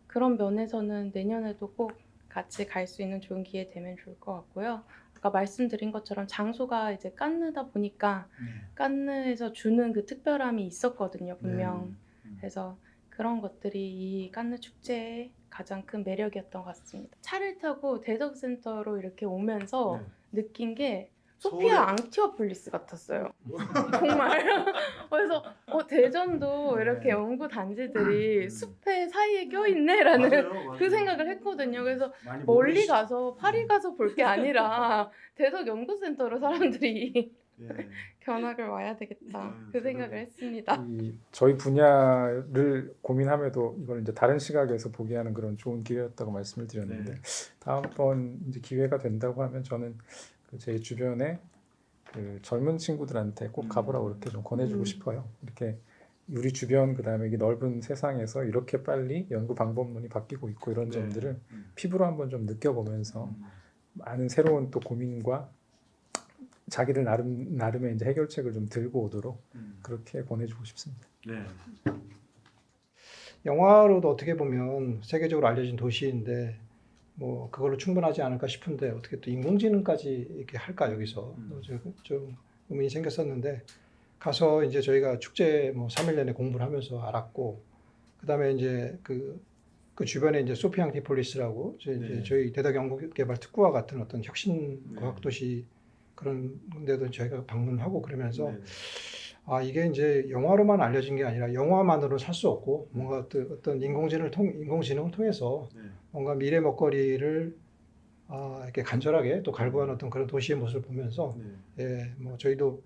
그런 면에서는 내년에도 꼭 같이 갈 수 있는 좋은 기회 되면 좋을 것 같고요. 아까 말씀드린 것처럼 장소가 이제 깐느다 보니까 깐느에서 주는 그 특별함이 있었거든요, 분명. 그래서 그런 것들이 이 깐느 축제의 가장 큰 매력이었던 것 같습니다. 차를 타고 대덕센터로 이렇게 오면서 느낀 게 소피아 앙티오폴리스 같았어요. 정말. 그래서 대전도 이렇게 연구 단지들이 숲의 사이에 껴있네라는 맞아요. 그 생각을 했거든요. 그래서 많이 멀리 모르시죠? 가서 파리 가서 볼 게 아니라 대덕 연구센터로 사람들이 예. 견학을 와야 되겠다 네, 그 생각을 했습니다. 이 저희 분야를 고민함에도 이걸 이제 다른 시각에서 보게 하는 그런 좋은 기회였다고 말씀을 드렸는데 네. 다음번 이제 기회가 된다고 하면 저는 그 제 주변에 그 젊은 친구들한테 꼭 가보라고 이렇게 좀 권해주고 싶어요. 이렇게 우리 주변 그다음에 이 넓은 세상에서 이렇게 빨리 연구 방법론이 바뀌고 있고 이런 네. 점들을 피부로 한번 좀 느껴보면서 많은 새로운 또 고민과 자기들 나름의 이제 해결책을 좀 들고 오도록 그렇게 권해주고 싶습니다. 네. 영화로도 어떻게 보면 세계적으로 알려진 도시인데 뭐 그걸로 충분하지 않을까 싶은데 어떻게 또 인공지능까지 이렇게 할까 여기서 좀 의문이 생겼었는데 가서 이제 저희가 축제 뭐 3일 내내 공부를 하면서 알았고 그다음에 이제 그 주변에 이제 소피아 앙티폴리스라고 이제 저희 대덕 연구개발 특구와 같은 어떤 혁신 과학 도시 그런 데도 저희가 방문하고 그러면서 아 이게 이제 영화로만 알려진 게 아니라 영화만으로 살 수 없고 뭔가 어떤 인공지능을 통해서 뭔가 미래 먹거리를 이렇게 간절하게 또 갈구하는 어떤 그런 도시의 모습을 보면서 예, 뭐 저희도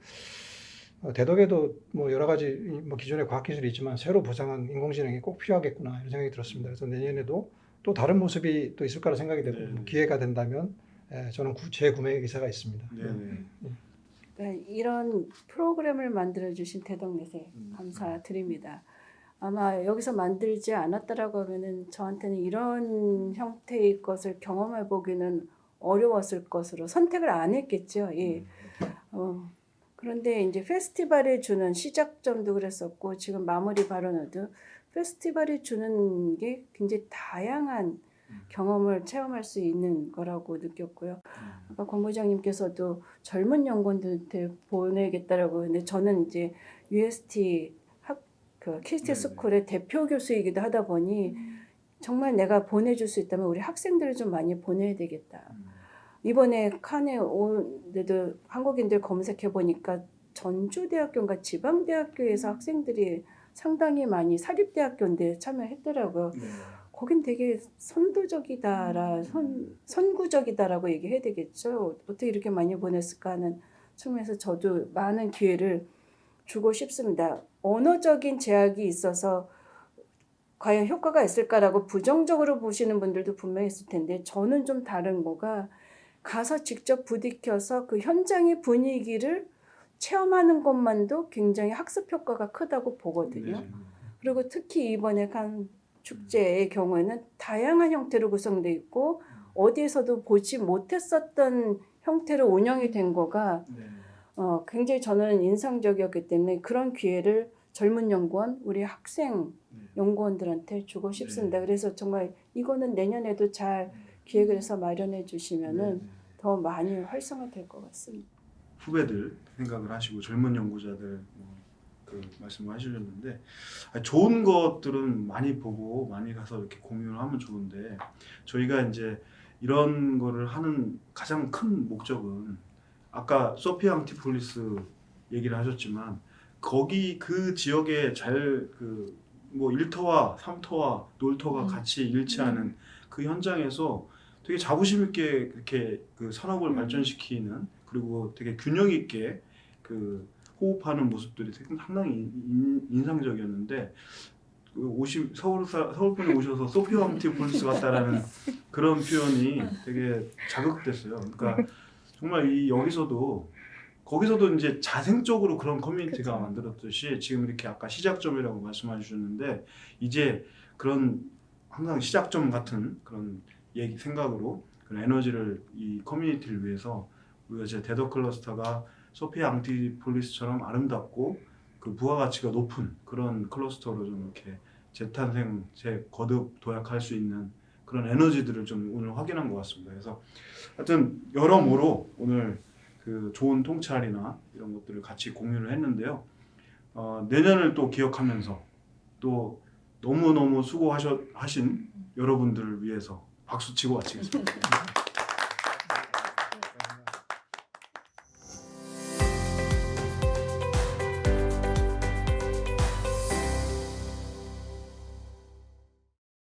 대덕에도 뭐 여러 가지 뭐 기존의 과학기술이 있지만 새로 부상한 인공지능이 꼭 필요하겠구나 이런 생각이 들었습니다. 그래서 내년에도 또 다른 모습이 또 있을 거라 생각이 되고 뭐 기회가 된다면 저는 재구매 의사가 있습니다. 그러니까 이런 프로그램을 만들어주신 대덕넷에 감사드립니다. 아마 여기서 만들지 않았다라고 하면은 저한테는 이런 형태의 것을 경험해 보기는 어려웠을 것으로 선택을 안 했겠죠. 예. 그런데 이제 페스티벌이 주는 시작점도 그랬었고 지금 마무리 발언에도 페스티벌이 주는 게 굉장히 다양한 경험을 체험할 수 있는 거라고 느꼈고요. 아까 권 부장님께서도 젊은 연구원들한테 보내겠다라고 했는데 저는 이제 UST 그 키스티 스쿨의 대표 교수이기도 하다 보니 정말 내가 보내줄 수 있다면 우리 학생들을 좀 많이 보내야 되겠다. 이번에 칸에 온데도 한국인들 검색해 보니까 전주대학교인가 지방대학교에서 학생들이 상당히 많이 사립대학교인데 참여했더라고요. 거긴 되게 선구적이다라고 얘기해야 되겠죠. 어떻게 이렇게 많이 보냈을까 하는 측면에서 저도 많은 기회를 주고 싶습니다. 언어적인 제약이 있어서 과연 효과가 있을까라고 부정적으로 보시는 분들도 분명히 있을 텐데 저는 좀 다른 거가 가서 직접 부딪혀서 그 현장의 분위기를 체험하는 것만도 굉장히 학습 효과가 크다고 보거든요. 그리고 특히 이번에 간 축제의 경우에는 다양한 형태로 구성되어 있고 어디에서도 보지 못했었던 형태로 운영이 된 거가 굉장히 저는 인상적이었기 때문에 그런 기회를 젊은 연구원, 우리 학생 연구원들한테 주고 싶습니다. 그래서 정말 이거는 내년에도 잘 기획을 해서 마련해 주시면은 더 많이 활성화될 것 같습니다. 후배들 생각을 하시고 젊은 연구자들 그 말씀을 하시려는데 좋은 것들은 많이 보고 많이 가서 이렇게 공유를 하면 좋은데 저희가 이제 이런 거를 하는 가장 큰 목적은 아까 소피아 앙티폴리스 얘기를 하셨지만 거기 그 지역에 잘 그 뭐 일터와 삼터와 놀터가 같이 일치하는 그 현장에서 되게 자부심 있게 그렇게 그 산업을 발전시키는 그리고 되게 균형 있게 그 호흡하는 모습들이 상당히 인상적이었는데 서울분이 오셔서 소피아 앙티폴리스 같다라는 그런 표현이 되게 자극됐어요. 그러니까 정말 거기서도 이제 자생적으로 그런 커뮤니티가 그쵸. 만들었듯이 지금 이렇게 아까 시작점이라고 말씀해 주셨는데 이제 그런 항상 시작점 같은 그런 생각으로 그런 에너지를 이 커뮤니티를 위해서 우리가 이제 데더 클러스터가 소피아 앙티폴리스처럼 아름답고 그 부가가치가 높은 그런 클러스터로 좀 이렇게 재탄생, 재거듭 도약할 수 있는 그런 에너지들을 좀 오늘 확인한 것 같습니다. 그래서 하여튼 여러모로 오늘 그 좋은 통찰이나 이런 것들을 같이 공유를 했는데요. 내년을 또 기억하면서 또 너무너무 수고하신 여러분들을 위해서 박수 치고 마치겠습니다.